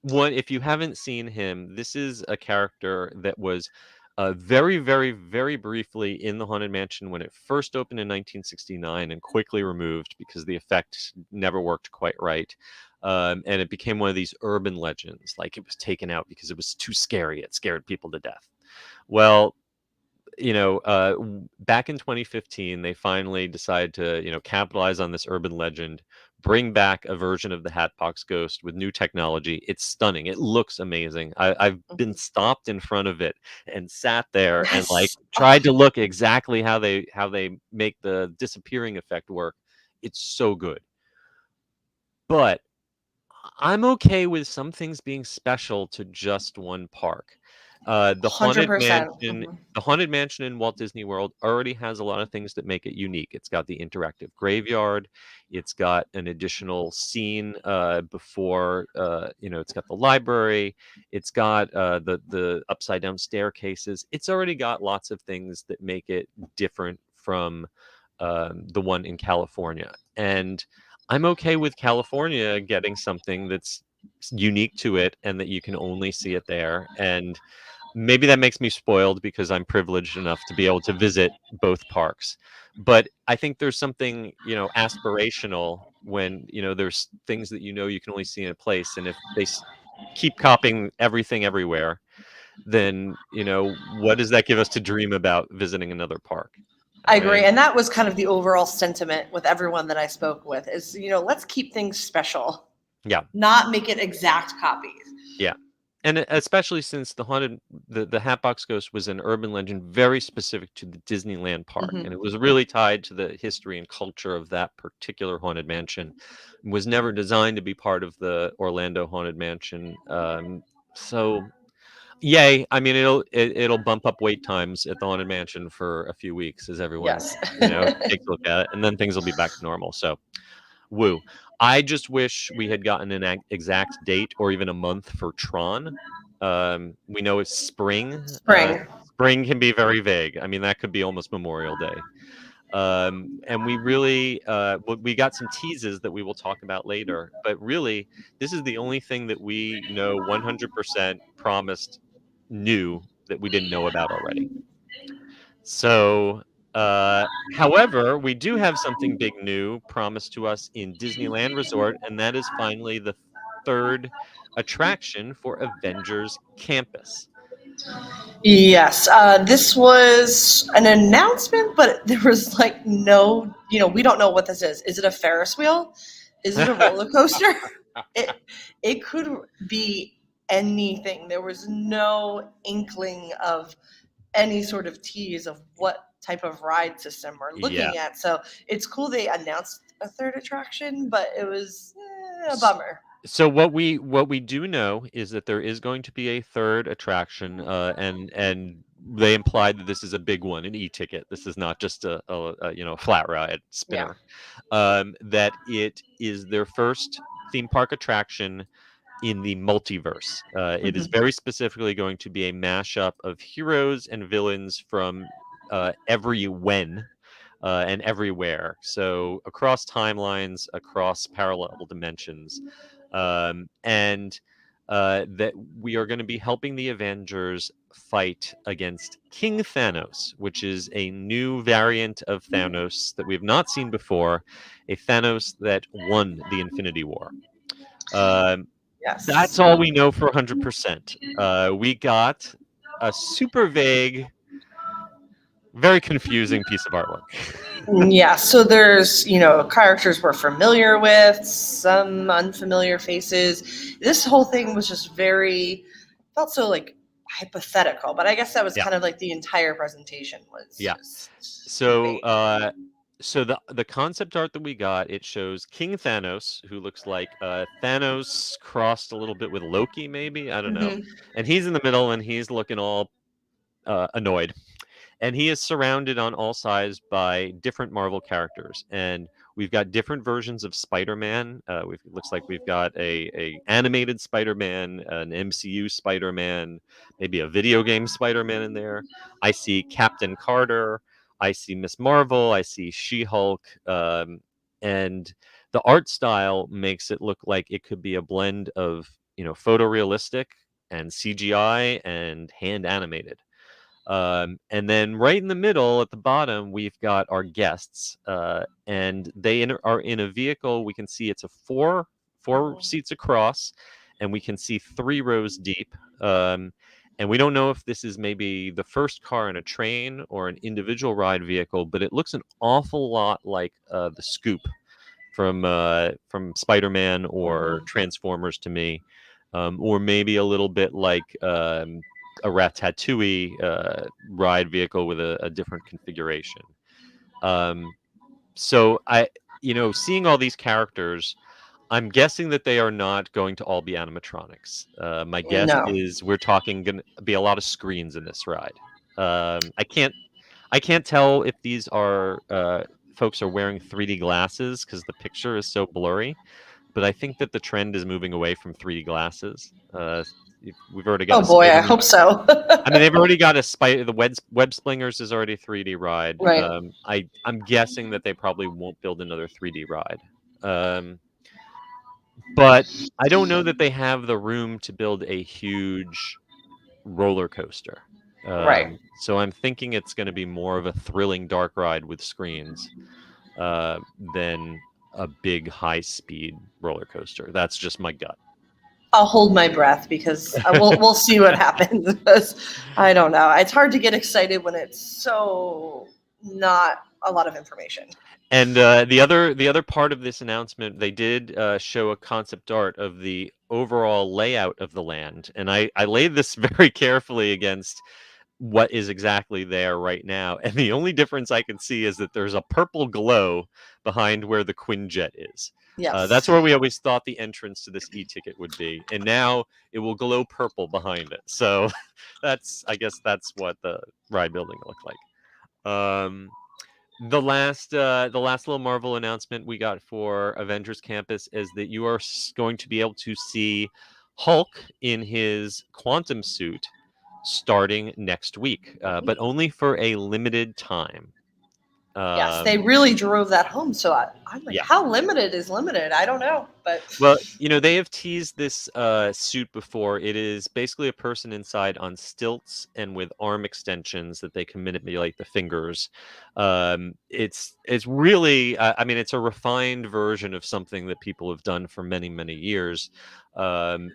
One, if you haven't seen him, this is a character that was very, very, very briefly in the Haunted Mansion when it first opened in 1969 and quickly removed because the effect never worked quite right. And it became one of these urban legends, like it was taken out because it was too scary. It scared people to death. Well, back in 2015, they finally decided to, capitalize on this urban legend, bring back a version of the Hatbox Ghost with new technology. It's stunning. It looks amazing. I've been stopped in front of it and sat there and tried to look exactly how they make the disappearing effect work. It's so good. But I'm okay with some things being special to just one park. The Haunted 100%. Mansion, the Haunted Mansion in Walt Disney World already has a lot of things that make it unique. It's got the interactive graveyard. It's got an additional scene before, it's got the library. It's got the upside down staircases. It's already got lots of things that make it different from the one in California. And I'm okay with California getting something that's unique to it and that you can only see it there. And maybe that makes me spoiled because I'm privileged enough to be able to visit both parks. But I think there's something, aspirational when, there's things that you can only see in a place. And if they keep copying everything everywhere, then, what does that give us to dream about visiting another park? I agree. And that was kind of the overall sentiment with everyone that I spoke with is, let's keep things special. Yeah. Not make it exact copies. Yeah. And especially since the Hatbox Ghost was an urban legend very specific to the Disneyland park. And it was really tied to the history and culture of that particular Haunted Mansion. It was never designed to be part of the Orlando Haunted Mansion. So yay. I mean, it'll bump up wait times at the Haunted Mansion for a few weeks as everyone takes a look at it, and then things will be back to normal. So woo. I just wish we had gotten an exact date or even a month for Tron. We know it's spring. Spring can be very vague. I mean, that could be almost Memorial Day. And we got some teases that we will talk about later. But really, this is the only thing that we know 100% promised new that we didn't know about already. So, however, we do have something big new promised to us in Disneyland Resort, and that is finally the third attraction for Avengers Campus. Yes, this was an announcement, but there was no, we don't know what this is. Is it a Ferris wheel? Is it a roller coaster? It could be anything. There was no inkling of any sort of tease of what type of ride system we're looking at. So it's cool they announced a third attraction, but it was a bummer. So what we do know is that there is going to be a third attraction, and they implied that this is a big one, an e-ticket. This is not just a flat ride spinner. That it is their first theme park attraction in the multiverse. It is very specifically going to be a mashup of heroes and villains from and everywhere. So across timelines, across parallel dimensions. And that we are going to be helping the Avengers fight against King Thanos, which is a new variant of Thanos that we have not seen before, a Thanos that won the Infinity War. Yes. That's all we know for 100%. We got a super vague, very confusing piece of artwork. Yeah, so there's, characters we're familiar with, some unfamiliar faces. This whole thing was just felt so hypothetical, but I guess that was kind of the entire presentation was. Yeah. So So the concept art that we got, it shows King Thanos, who looks like Thanos crossed a little bit with Loki, maybe, I don't know, Mhm. and he's in the middle, and he's looking all annoyed. And he is surrounded on all sides by different Marvel characters, and we've got different versions of Spider-Man. It looks like we've got a animated Spider-Man, an MCU Spider-Man, maybe a video game Spider-Man in there. I see Captain Carter. I see Miss Marvel. I see She-Hulk, and the art style makes it look like it could be a blend of photorealistic and CGI and hand animated. And then right in the middle at the bottom, we've got our guests, and they are in a vehicle. We can see it's a four seats across, and we can see 3 rows deep. And we don't know if this is maybe the first car in a train or an individual ride vehicle, but it looks an awful lot like the Scoop from Spider-Man or Transformers to me, or maybe a little bit like a Ratatouille ride vehicle with a different configuration. So seeing all these characters, I'm guessing that they are not going to all be animatronics. My guess No. is we're talking going to be a lot of screens in this ride. I can't tell if these are folks are wearing 3D glasses because the picture is so blurry. But I think that the trend is moving away from 3D glasses. We've already got Oh a boy, I Spider-Man. hope so. I mean, they've already got the Web Slingers is already a 3D ride. Right. I'm guessing that they probably won't build another 3D ride. But I don't know that they have the room to build a huge roller coaster. Right. So I'm thinking it's going to be more of a thrilling dark ride with screens than a big high-speed roller coaster. That's just my gut. I'll hold my breath because we'll see what happens. Because I don't know. It's hard to get excited when it's so not a lot of information. And the other part of this announcement, they did show a concept art of the overall layout of the land, and I laid this very carefully against what is exactly there right now, and the only difference I can see is that there's a purple glow behind where the Quinjet is. Yes. That's where we always thought the entrance to this e-ticket would be, and now it will glow purple behind it. So I guess that's what the ride building will look like. The last little Marvel announcement we got for Avengers Campus is that you are going to be able to see Hulk in his quantum suit starting next week, but only for a limited time. Yes, they really drove that home. So I'm like, Yeah. how limited is limited? I don't know. But Well, they have teased this suit before. It is basically a person inside on stilts and with arm extensions that they can manipulate the fingers. It's really, I mean, it's a refined version of something that people have done for many, many years. And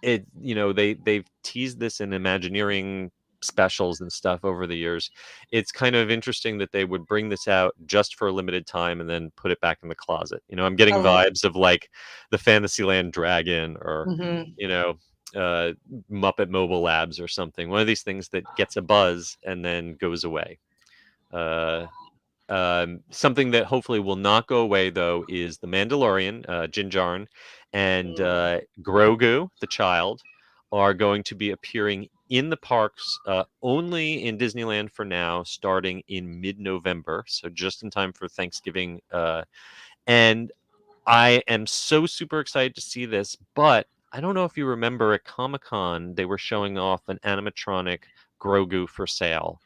they've teased this in Imagineering specials and stuff over the years. It's kind of interesting that they would bring this out just for a limited time and then put it back in the closet. I'm getting vibes of like the Fantasyland Dragon or Muppet Mobile Labs or something. One of these things that gets a buzz and then goes away. Something that hopefully will not go away though is the Mandalorian, Din Djarin, and Grogu, the child, are going to be appearing in the parks only in Disneyland for now, starting in mid-November, so just in time for Thanksgiving. And I am so super excited to see this, but I don't know if you remember at Comic-Con, they were showing off an animatronic Grogu for sale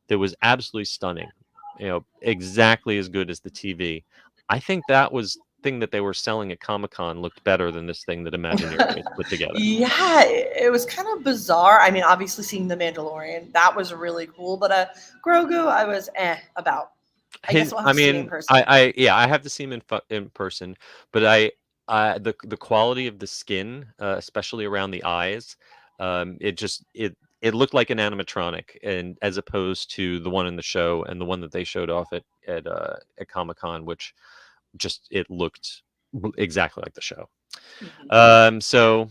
that was absolutely stunning. Exactly as good as the TV. I think that was thing that they were selling at Comic-Con looked better than this thing that Imagineering has put together. Yeah, it was kind of bizarre. I mean, obviously seeing the Mandalorian, that was really cool. But Grogu, I was about. I guess we'll have to see it in person. I have to see him in person, but the quality of the skin, especially around the eyes, it looked like an animatronic, and as opposed to the one in the show and the one that they showed off at Comic-Con, which just it looked exactly like the show. So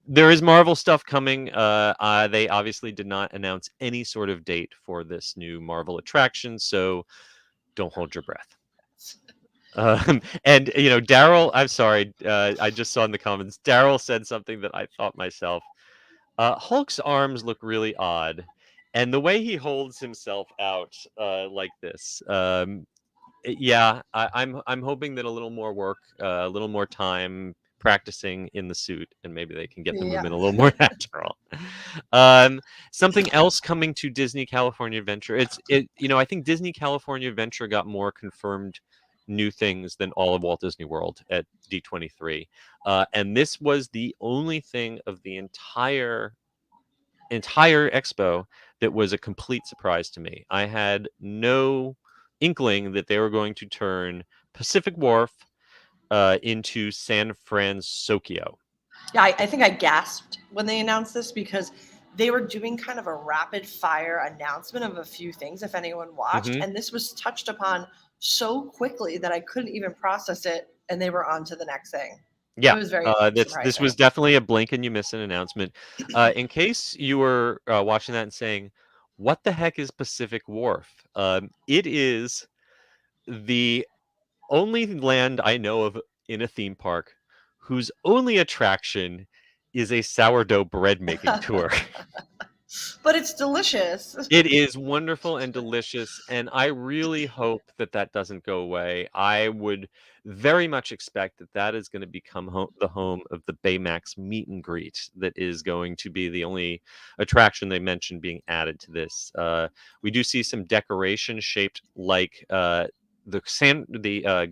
there is Marvel stuff coming. They obviously did not announce any sort of date for this new Marvel attraction, so don't hold your breath. And Daryl, I'm sorry, I just saw in the comments, Daryl said something that I thought myself. Hulk's arms look really odd, and the way he holds himself out like this. Yeah, I'm hoping that a little more work, a little more time practicing in the suit, and maybe they can get the Yeah. movement a little more natural. Something else coming to Disney California Adventure. I think Disney California Adventure got more confirmed new things than all of Walt Disney World at D23. And this was the only thing of the entire expo that was a complete surprise to me. I had no inkling that they were going to turn Pacific Wharf into San Fransokyo. Yeah, I think I gasped when they announced this because they were doing kind of a rapid fire announcement of a few things, if anyone watched. Mhm. And this was touched upon so quickly that I couldn't even process it. And they were on to the next thing. Yeah, It was very this surprising. was definitely a blink and you miss an announcement. In case you were watching that and saying, "What the heck is Pacific Wharf?" It is the only land I know of in a theme park whose only attraction is a sourdough bread making tour. But it's delicious. It is wonderful and delicious, and I really hope that that doesn't go away. I would very much expect that that is going to become the home of the Baymax meet and greet. That is going to be the only attraction they mentioned being added to this. We do see some decoration shaped like the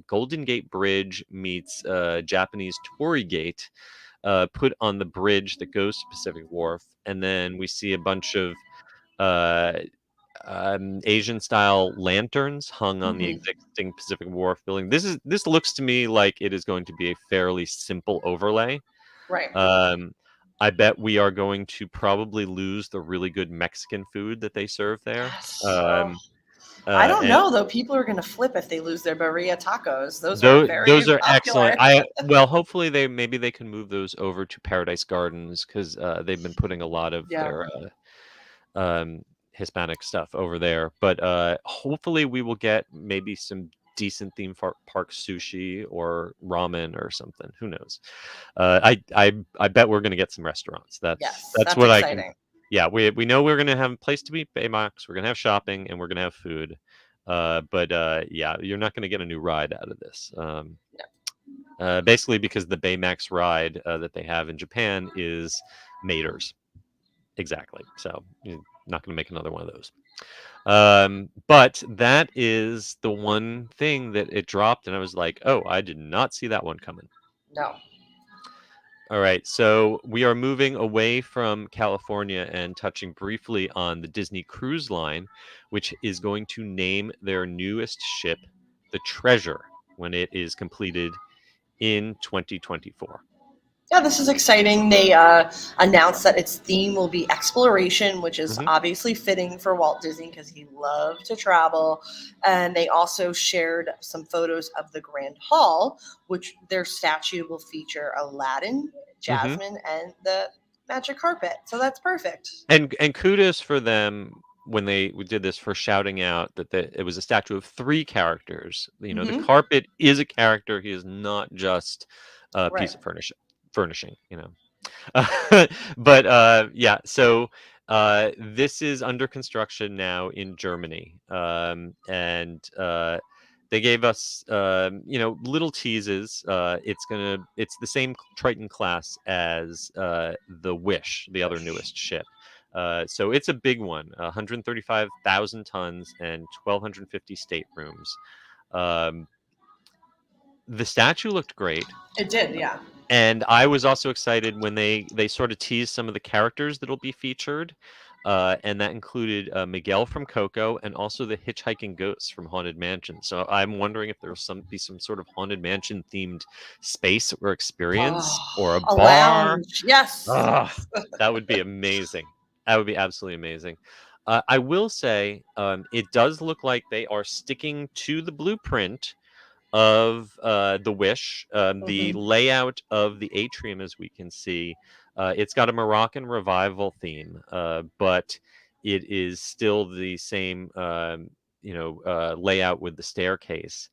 Golden Gate Bridge meets Japanese Torii Gate, put on the bridge that goes to Pacific Wharf, and then we see a bunch of uh, Asian style lanterns hung on the Mhm. existing Pacific Wharf building. This looks to me like it is going to be a fairly simple overlay. Right. I bet we are going to probably lose the really good Mexican food that they serve there. Yes. I don't And know though. People are going to flip if they lose their birria tacos. Those are very those are popular. excellent. Well, hopefully maybe they can move those over to Paradise Gardens because they've been putting a lot of their Hispanic stuff over there. But hopefully we will get maybe some decent theme park sushi or ramen or something. Who knows? I bet we're gonna get some restaurants. Yes, That's that's what I can. exciting. Yeah, we know we're gonna have a place to be Baymax. We're gonna have shopping and we're gonna have food. But yeah, you're not gonna get a new ride out of this. Basically because the Baymax ride that they have in Japan is Maters. Exactly. So you're not going to make another one of those. But that is the one thing that it dropped, and I was like, oh, I did not see that one coming. No. All right, so we are moving away from California and touching briefly on the Disney Cruise Line, which is going to name their newest ship the Treasure when it is completed in 2024. Yeah, this is exciting. They announced that its theme will be exploration, which is obviously fitting for Walt Disney because he loved to travel. And they also shared some photos of the Grand Hall, which their statue will feature Aladdin, Jasmine, and the magic carpet. So that's perfect. And kudos for them when they did this for shouting out that it was a statue of 3 characters. The carpet is a character. He is not just a piece of furnishing. But yeah, so this is under construction now in Germany, and they gave us little teases. It's the same Triton class as the Wish, the other newest ship. So it's a big one, 135,000 tons and 1,250 staterooms. The statue looked great. It did, yeah. And I was also excited when they sort of teased some of the characters that'll be featured. And that included Miguel from Coco and also the hitchhiking ghosts from Haunted Mansion. So I'm wondering if there'll be some sort of Haunted Mansion themed space or experience or a bar. Lounge. Yes. That would be amazing. That would be absolutely amazing. I will say it does look like they are sticking to the blueprint of the Wish. The layout of the atrium, as we can see, it's got a Moroccan revival theme, but it is still the same layout with the staircase.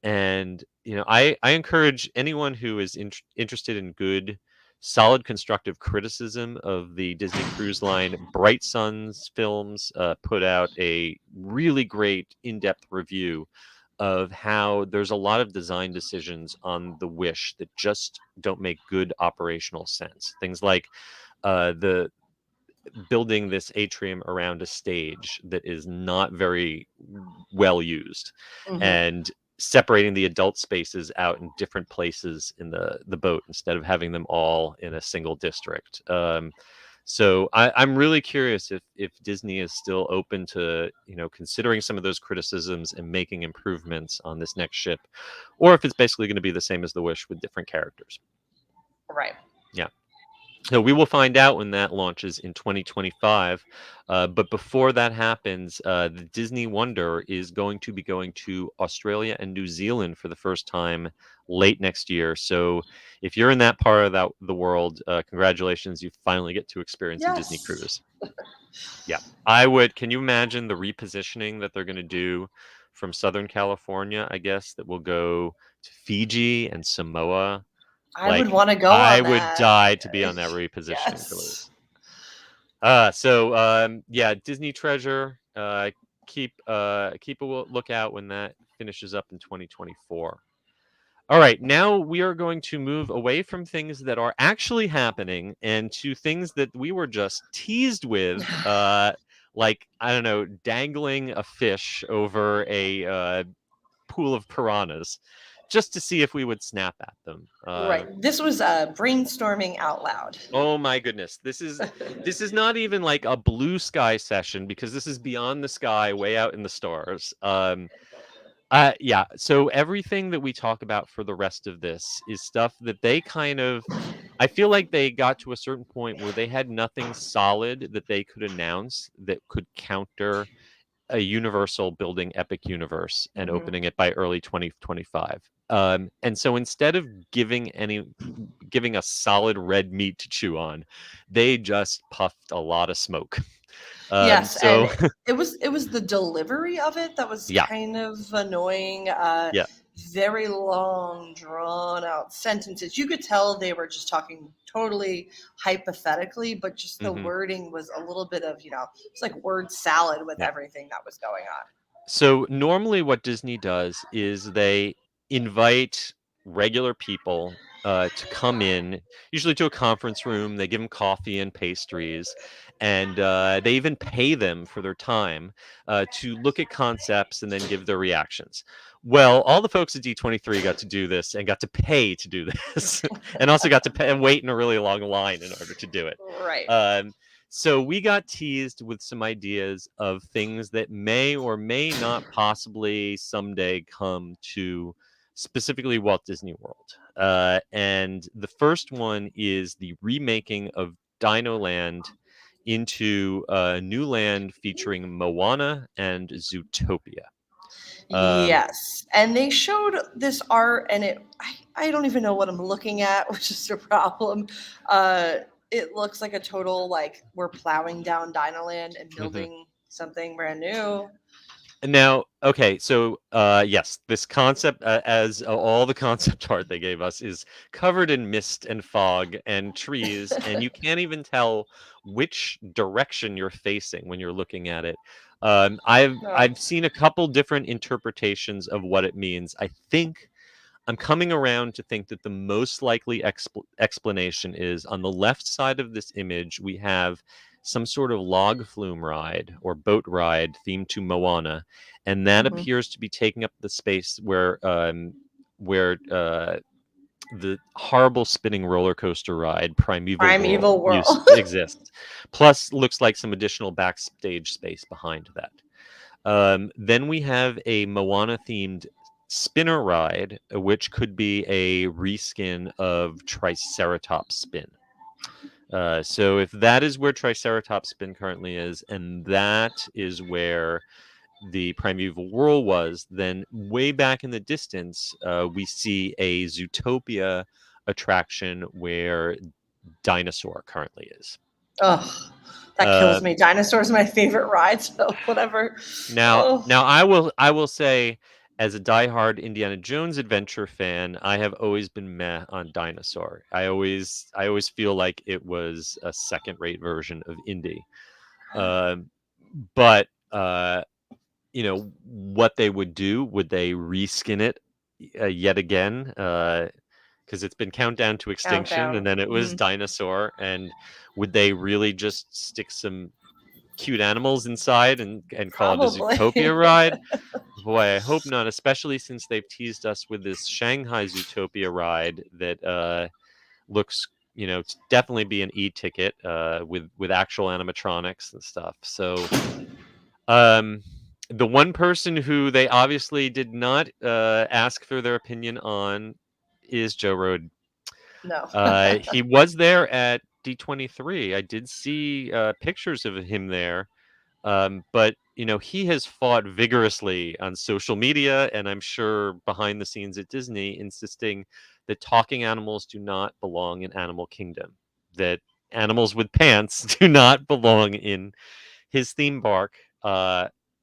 And I encourage anyone who is interested in good, solid, constructive criticism of the Disney Cruise Line. Bright Suns Films put out a really great in-depth review of how there's a lot of design decisions on the Wish that just don't make good operational sense. Things like the building this atrium around a stage that is not very well used, and separating the adult spaces out in different places in the boat instead of having them all in a single district. So I'm really curious if Disney is still open to considering some of those criticisms and making improvements on this next ship, or if it's basically going to be the same as the Wish with different characters. Right. Yeah. So we will find out when that launches in 2025. But before that happens, the Disney Wonder is going to be going to Australia and New Zealand for the first time late next year. So if you're in that part of the world, congratulations, you finally get to experience a Disney cruise. Yeah. Can you imagine the repositioning that they're going to do from Southern California, I guess, that will go to Fiji and Samoa? I would want to go I on would that. die to be on that repositioning cruise. Disney Treasure. Keep a lookout when that finishes up in 2024. All right, now we are going to move away from things that are actually happening and to things that we were just teased with, like, I don't know, dangling a fish over a pool of piranhas, just to see if we would snap at them. Right. This was brainstorming out loud. Oh my goodness. This is not even like a blue sky session, because this is beyond the sky, way out in the stars. So everything that we talk about for the rest of this is stuff that they I feel like they got to a certain point where they had nothing solid that they could announce that could counter a Universal building Epic Universe and opening it by early 2025. And so instead of giving us solid red meat to chew on, they just puffed a lot of smoke. Yes, and it was the delivery of it that was kind of annoying. Very long, drawn out sentences. You could tell they were just talking totally hypothetically, but just the wording was a little bit of, it's like word salad with everything that was going on. So normally what Disney does is they invite regular people to come in, usually to a conference room. They give them coffee and pastries, and they even pay them for their time to look at concepts and then give their reactions. Well, all the folks at D23 got to do this and got to pay to do this, and also got to pay and wait in a really long line in order to do it. Right. So we got teased with some ideas of things that may or may not possibly someday come to specifically Walt Disney World. And the first one is the remaking of Dino Land into a new land featuring Moana and Zootopia. Yes, and they showed this art, and I don't even know what I'm looking at, which is a problem. It looks like a total, like, we're plowing down Dino Land and building something brand new. Now, okay, so yes, this concept, as all the concept art they gave us, is covered in mist and fog and trees, and you can't even tell which direction you're facing when you're looking at it. I've seen a couple different interpretations of what it means. I think I'm coming around to think that the most likely explanation is on the left side of this image, we have some sort of log flume ride or boat ride themed to Moana, and that appears to be taking up the space where the horrible spinning roller coaster ride Primeval World exists. Plus, looks like some additional backstage space behind that. Then we have a Moana themed spinner ride, which could be a reskin of Triceratops Spin. So if that is where Triceratops Spin currently is, and that is where the Primeval World was, then way back in the distance, we see a Zootopia attraction where Dinosaur currently is. Oh, that Uh, kills me. Dinosaurs are my favorite ride, so whatever. now, Oh, I will say, as a diehard Indiana Jones adventure fan, I have always been meh on Dinosaur. I always feel like it was a second-rate version of Indy. Um, but you know what they would do? Would they reskin it yet again? Because it's been Countdown to Extinction, countdown. and then it was Mhm. Dinosaur. And would they really just stick some cute animals inside and call it a Zootopia Probably. ride? Boy, I hope not, especially since they've teased us with this Shanghai Zootopia ride that looks, to definitely be an e-ticket with actual animatronics and stuff. So, um, the one person who they obviously did not ask for their opinion on is Joe Rogan. No. He was there at D23. I did see pictures of him there. But he has fought vigorously on social media, and I'm sure behind the scenes at Disney, insisting that talking animals do not belong in Animal Kingdom. That animals with pants do not belong in his theme park.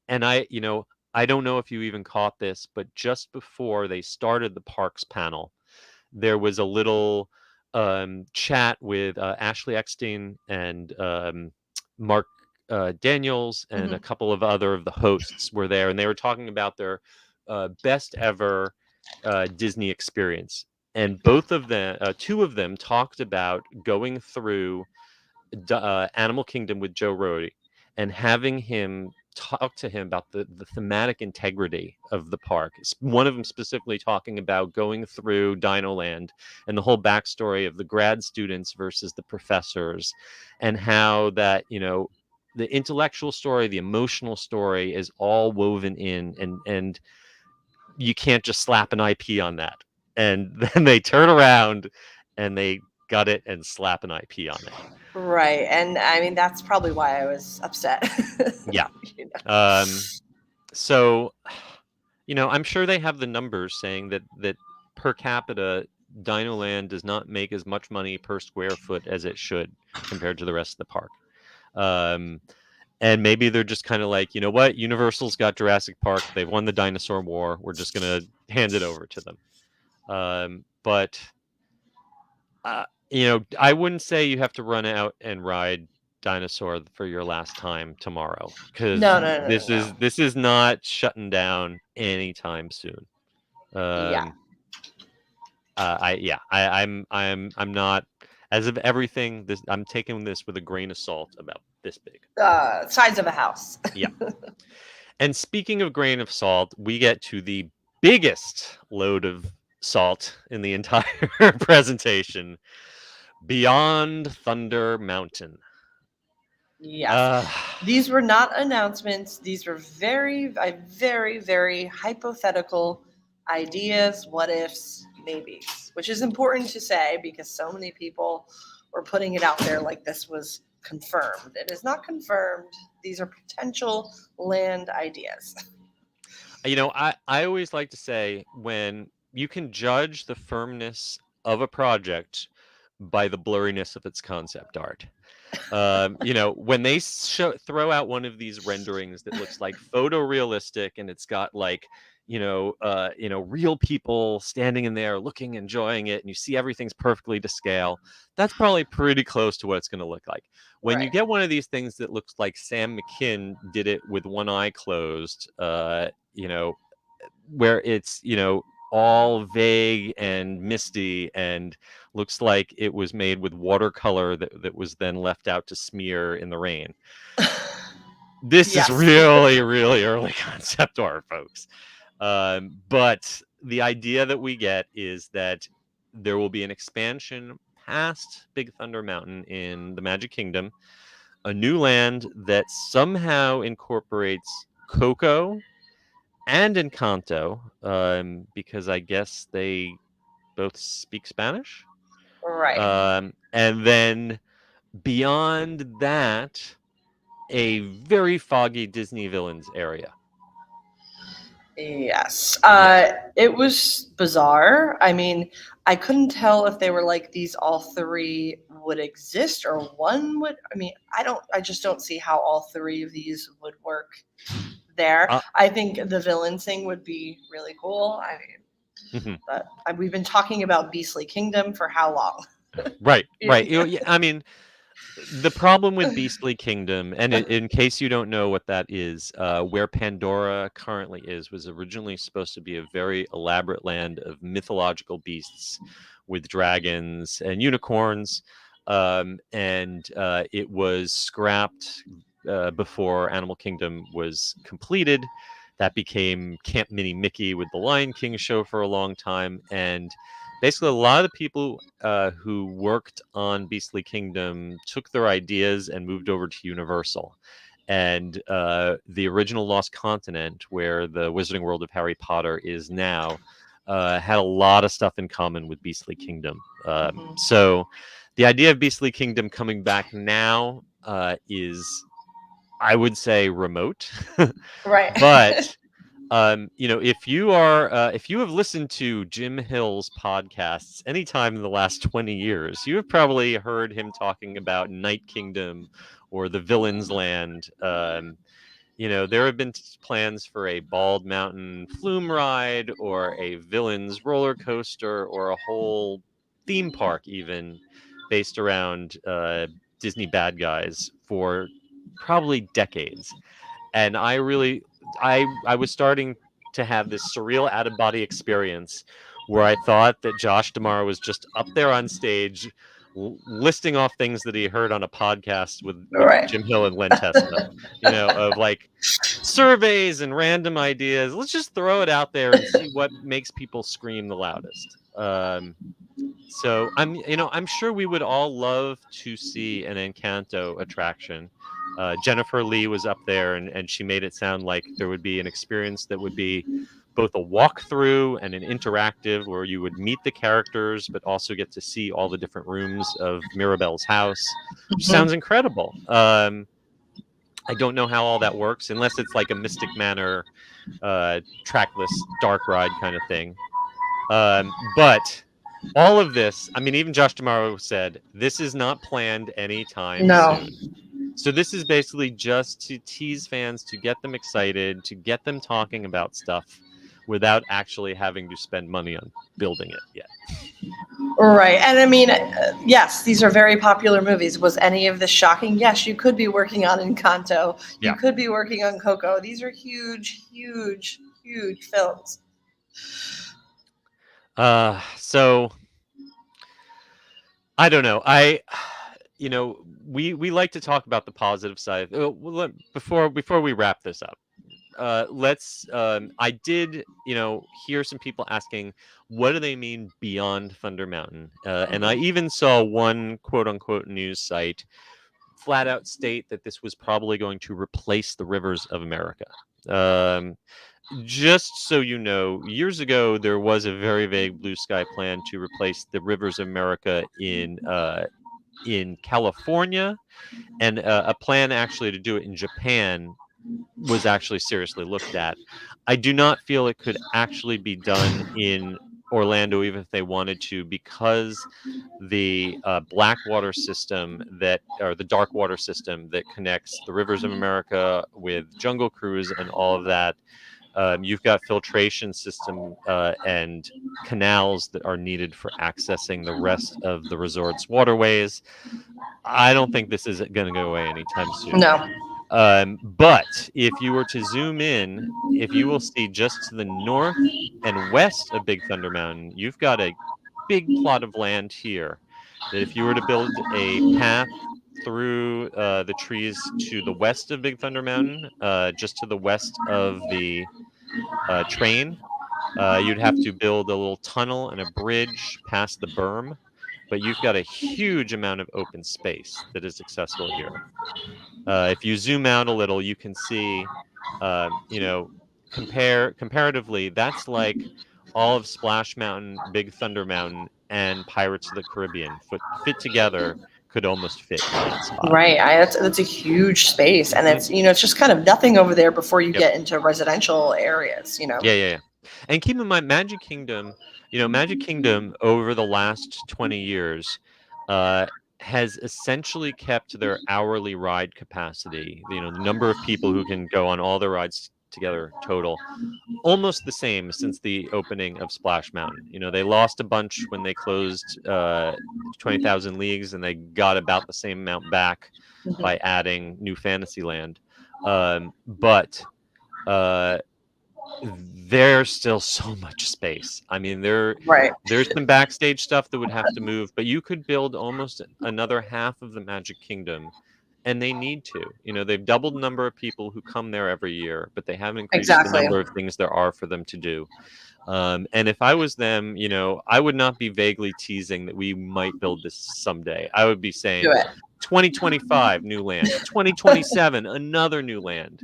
And I don't know if you even caught this, but just before they started the parks panel, there was a little chat with Ashley Eckstein and Mark Daniels and a Mhm. couple of other of the hosts were there, and they were talking about their best ever Disney experience. And both of them, two of them, talked about going through Animal Kingdom with Joe Rohde and having him talk to him about the thematic integrity of the park. One of them specifically talking about going through Dino Land and the whole backstory of the grad students versus the professors, and how that, the intellectual story, the emotional story is all woven in, and you can't just slap an IP on that. And then they turn around and they gut it and slap an IP on it. Right. And I mean, that's probably why I was upset. Yeah. You know? So, I'm sure they have the numbers saying that per capita, Dino Land does not make as much money per square foot as it should compared to the rest of the park. And maybe they're just kind of like, you know what? Universal's got Jurassic Park. They've won the dinosaur war. We're just gonna hand it over to them. But I wouldn't say you have to run out and ride Dinosaur for your last time tomorrow, because No, no, no, no, no. this is not shutting down anytime soon. Yeah. I'm not, as of everything. I'm taking this with a grain of salt about this big. Size of a house. Yeah. And speaking of grain of salt, we get to the biggest load of salt in the entire presentation. Beyond Thunder Mountain. Yes. These were not announcements. These were very, very hypothetical ideas, what ifs, maybes, which is important to say because so many people were putting it out there like this was confirmed. It is not confirmed. These are potential land ideas. I always like to say, when you can judge the firmness of a project by the blurriness of its concept art. When they throw out one of these renderings that looks like photorealistic, and it's got like, real people standing in there looking, enjoying it, and you see everything's perfectly to scale, that's probably pretty close to what it's going to look like. When you Right. get one of these things that looks like Sam McKinn did it with one eye closed, where it's, all vague and misty and looks like it was made with watercolor that was then left out to smear in the rain. This Yes. is really, really early concept art, folks. But the idea that we get is that there will be an expansion past Big Thunder Mountain in the Magic Kingdom, a new land that somehow incorporates Coco and Encanto, because I guess they both speak Spanish. Right. And then beyond that, a very foggy Disney villains area. Yes. It was bizarre. I mean, I couldn't tell if they were like these all three would exist or one would. I mean, I just don't see how all three of these would work there. Uh, I think the villains thing would be really cool. I mean, mhm. but we've been talking about Beastly Kingdom for how long? Right, You right. know? Yeah, I mean, the problem with Beastly Kingdom, and in case you don't know what that is, where Pandora currently is, was originally supposed to be a very elaborate land of mythological beasts with dragons and unicorns, and it was scrapped before Animal Kingdom was completed. That became Camp Mini Mickey with the Lion King show for a long time, and basically a lot of the people who worked on Beastly Kingdom took their ideas and moved over to Universal. And the original Lost Continent, where the Wizarding World of Harry Potter is now, had a lot of stuff in common with Beastly Kingdom. Mhm. So the idea of Beastly Kingdom coming back now is, I would say, remote. Right. But if you have listened to Jim Hill's podcasts anytime in the last 20 years, you have probably heard him talking about Night Kingdom or the Villains Land. There have been plans for a Bald Mountain flume ride or a Villains roller coaster or a whole theme park even based around Disney bad guys for probably decades. And I was starting to have this surreal out of body experience where I thought that Josh Damar was just up there on stage listing off things that he heard on a podcast with Right. Jim Hill and Len Testa, of like surveys and random ideas. Let's just throw it out there and see what makes people scream the loudest. So I'm sure we would all love to see an Encanto attraction. Jennifer Lee was up there, and she made it sound like there would be an experience that would be both a walkthrough and an interactive, where you would meet the characters, but also get to see all the different rooms of Mirabelle's house, which sounds incredible. I don't know how all that works, unless it's like a Mystic Manor trackless dark ride kind of thing. But all of this, I mean, even Josh D'Amaro said, this is not planned anytime No. soon. So this is basically just to tease fans, to get them excited, to get them talking about stuff without actually having to spend money on building it yet. Right. And I mean, yes, these are very popular movies. Was any of this shocking? Yes, you could be working on Encanto. You Yeah. could be working on Coco. These are huge, huge, huge films. So I don't know. We like to talk about the positive side. Before we wrap this up, let's. I did, hear some people asking, what do they mean beyond Thunder Mountain? And I even saw one quote unquote news site flat out state that this was probably going to replace the Rivers of America. Just so you know, years ago there was a very vague blue sky plan to replace the Rivers of America in California, and a plan actually to do it in Japan was actually seriously looked at. I do not feel it could actually be done in Orlando, even if they wanted to, because the Blackwater system or the dark water system that connects the Rivers of America with Jungle Cruise and all of that. You've got filtration system and canals that are needed for accessing the rest of the resort's waterways. I don't think this is going to go away anytime soon. No. But if you were to zoom in, if you will see just to the north and west of Big Thunder Mountain, you've got a big plot of land here that if you were to build a path through the trees to the west of Big Thunder Mountain, just to the west of the train, you'd have to build a little tunnel and a bridge past the berm, but you've got a huge amount of open space that is accessible here. If you zoom out a little, you can see, comparatively, that's like all of Splash Mountain, Big Thunder Mountain, and Pirates of the Caribbean fit together could almost fit in one spot. Right. That's a huge space, and it's it's just kind of nothing over there before you get into residential areas. Yeah. And keep in mind, Magic Kingdom. Magic Kingdom over the last 20 years has essentially kept their hourly ride capacity. The number of people who can go on all the rides together total almost the same since the opening of Splash Mountain. They lost a bunch when they closed 20,000 Leagues, and they got about the same amount back by adding New Fantasyland. But there's still so much space. I mean, there's some backstage stuff that would have to move, but you could build almost another half of the Magic Kingdom. And they need to. They've doubled the number of people who come there every year, but they haven't increased the number of things there are for them to do. And if I was them, I would not be vaguely teasing that we might build this someday. I would be saying 2025 new land, 2027 another new land.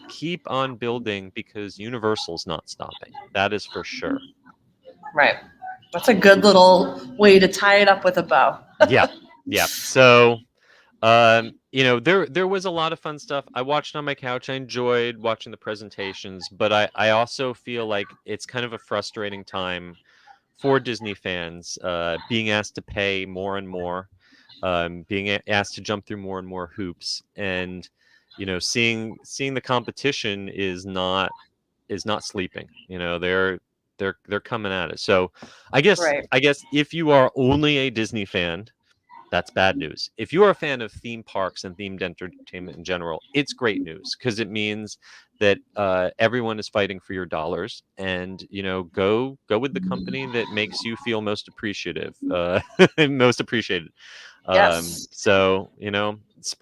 Keep on building, because Universal's not stopping. That is for sure. Right. That's a good little way to tie it up with a bow. Yeah. So, there was a lot of fun stuff. I watched on my couch. I enjoyed watching the presentations, but I also feel like it's kind of a frustrating time for Disney fans, being asked to pay more and more, being asked to jump through more and more hoops, and seeing the competition is not sleeping. They're coming at it. So I guess if you are only a Disney fan, that's bad news. If you are a fan of theme parks and themed entertainment in general, it's great news, because it means that everyone is fighting for your dollars, and go with the company that makes you feel most appreciated. So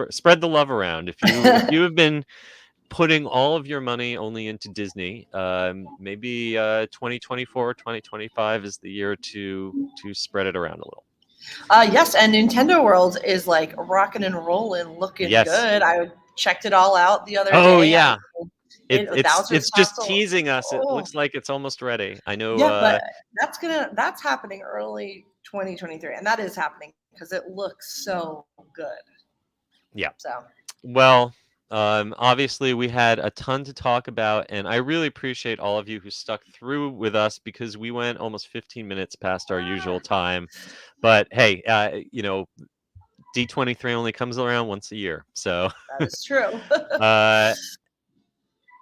spread the love around. If you have been putting all of your money only into Disney, maybe 2024, 2025 is the year to spread it around a little. Yes, and Nintendo World is like rocking and rolling, looking good. I checked it all out the other day. Oh yeah, it's just teasing us. It looks like it's almost ready. I know. Yeah, but that's happening early 2023, and that is happening because it looks so good. Yeah. So. Well, obviously we had a ton to talk about, and I really appreciate all of you who stuck through with us, because we went almost 15 minutes past our usual time. But hey, D23 only comes around once a year, so that is true.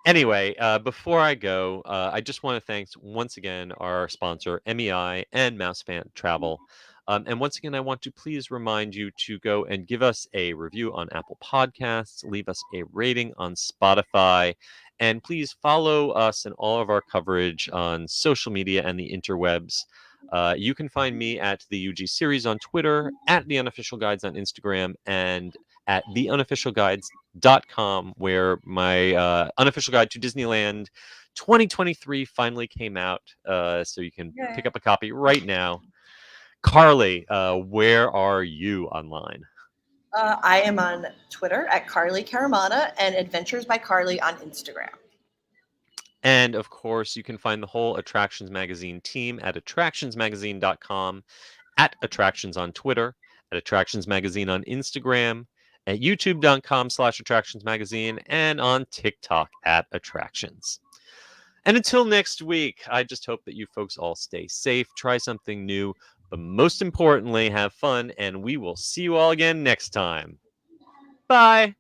Anyway, before I go, I just want to thank once again our sponsor, MEI and Mouse Fan Travel. And once again, I want to please remind you to go and give us a review on Apple Podcasts, leave us a rating on Spotify, and please follow us and all of our coverage on social media and the interwebs. You can find me at the UG Series on Twitter, at The Unofficial Guides on Instagram, and at theunofficialguides.com, where my unofficial guide to Disneyland 2023 finally came out. So you can pick up a copy right now. Carly, where are you online? I am on Twitter at Carly Caramana and Adventures by Carly on Instagram. And of course, you can find the whole Attractions Magazine team at attractionsmagazine.com, at Attractions on Twitter, at Attractions Magazine on Instagram, at youtube.com/attractionsmagazine, and on TikTok at Attractions. And until next week, I just hope that you folks all stay safe, try something new, but most importantly, have fun, and we will see you all again next time. Bye.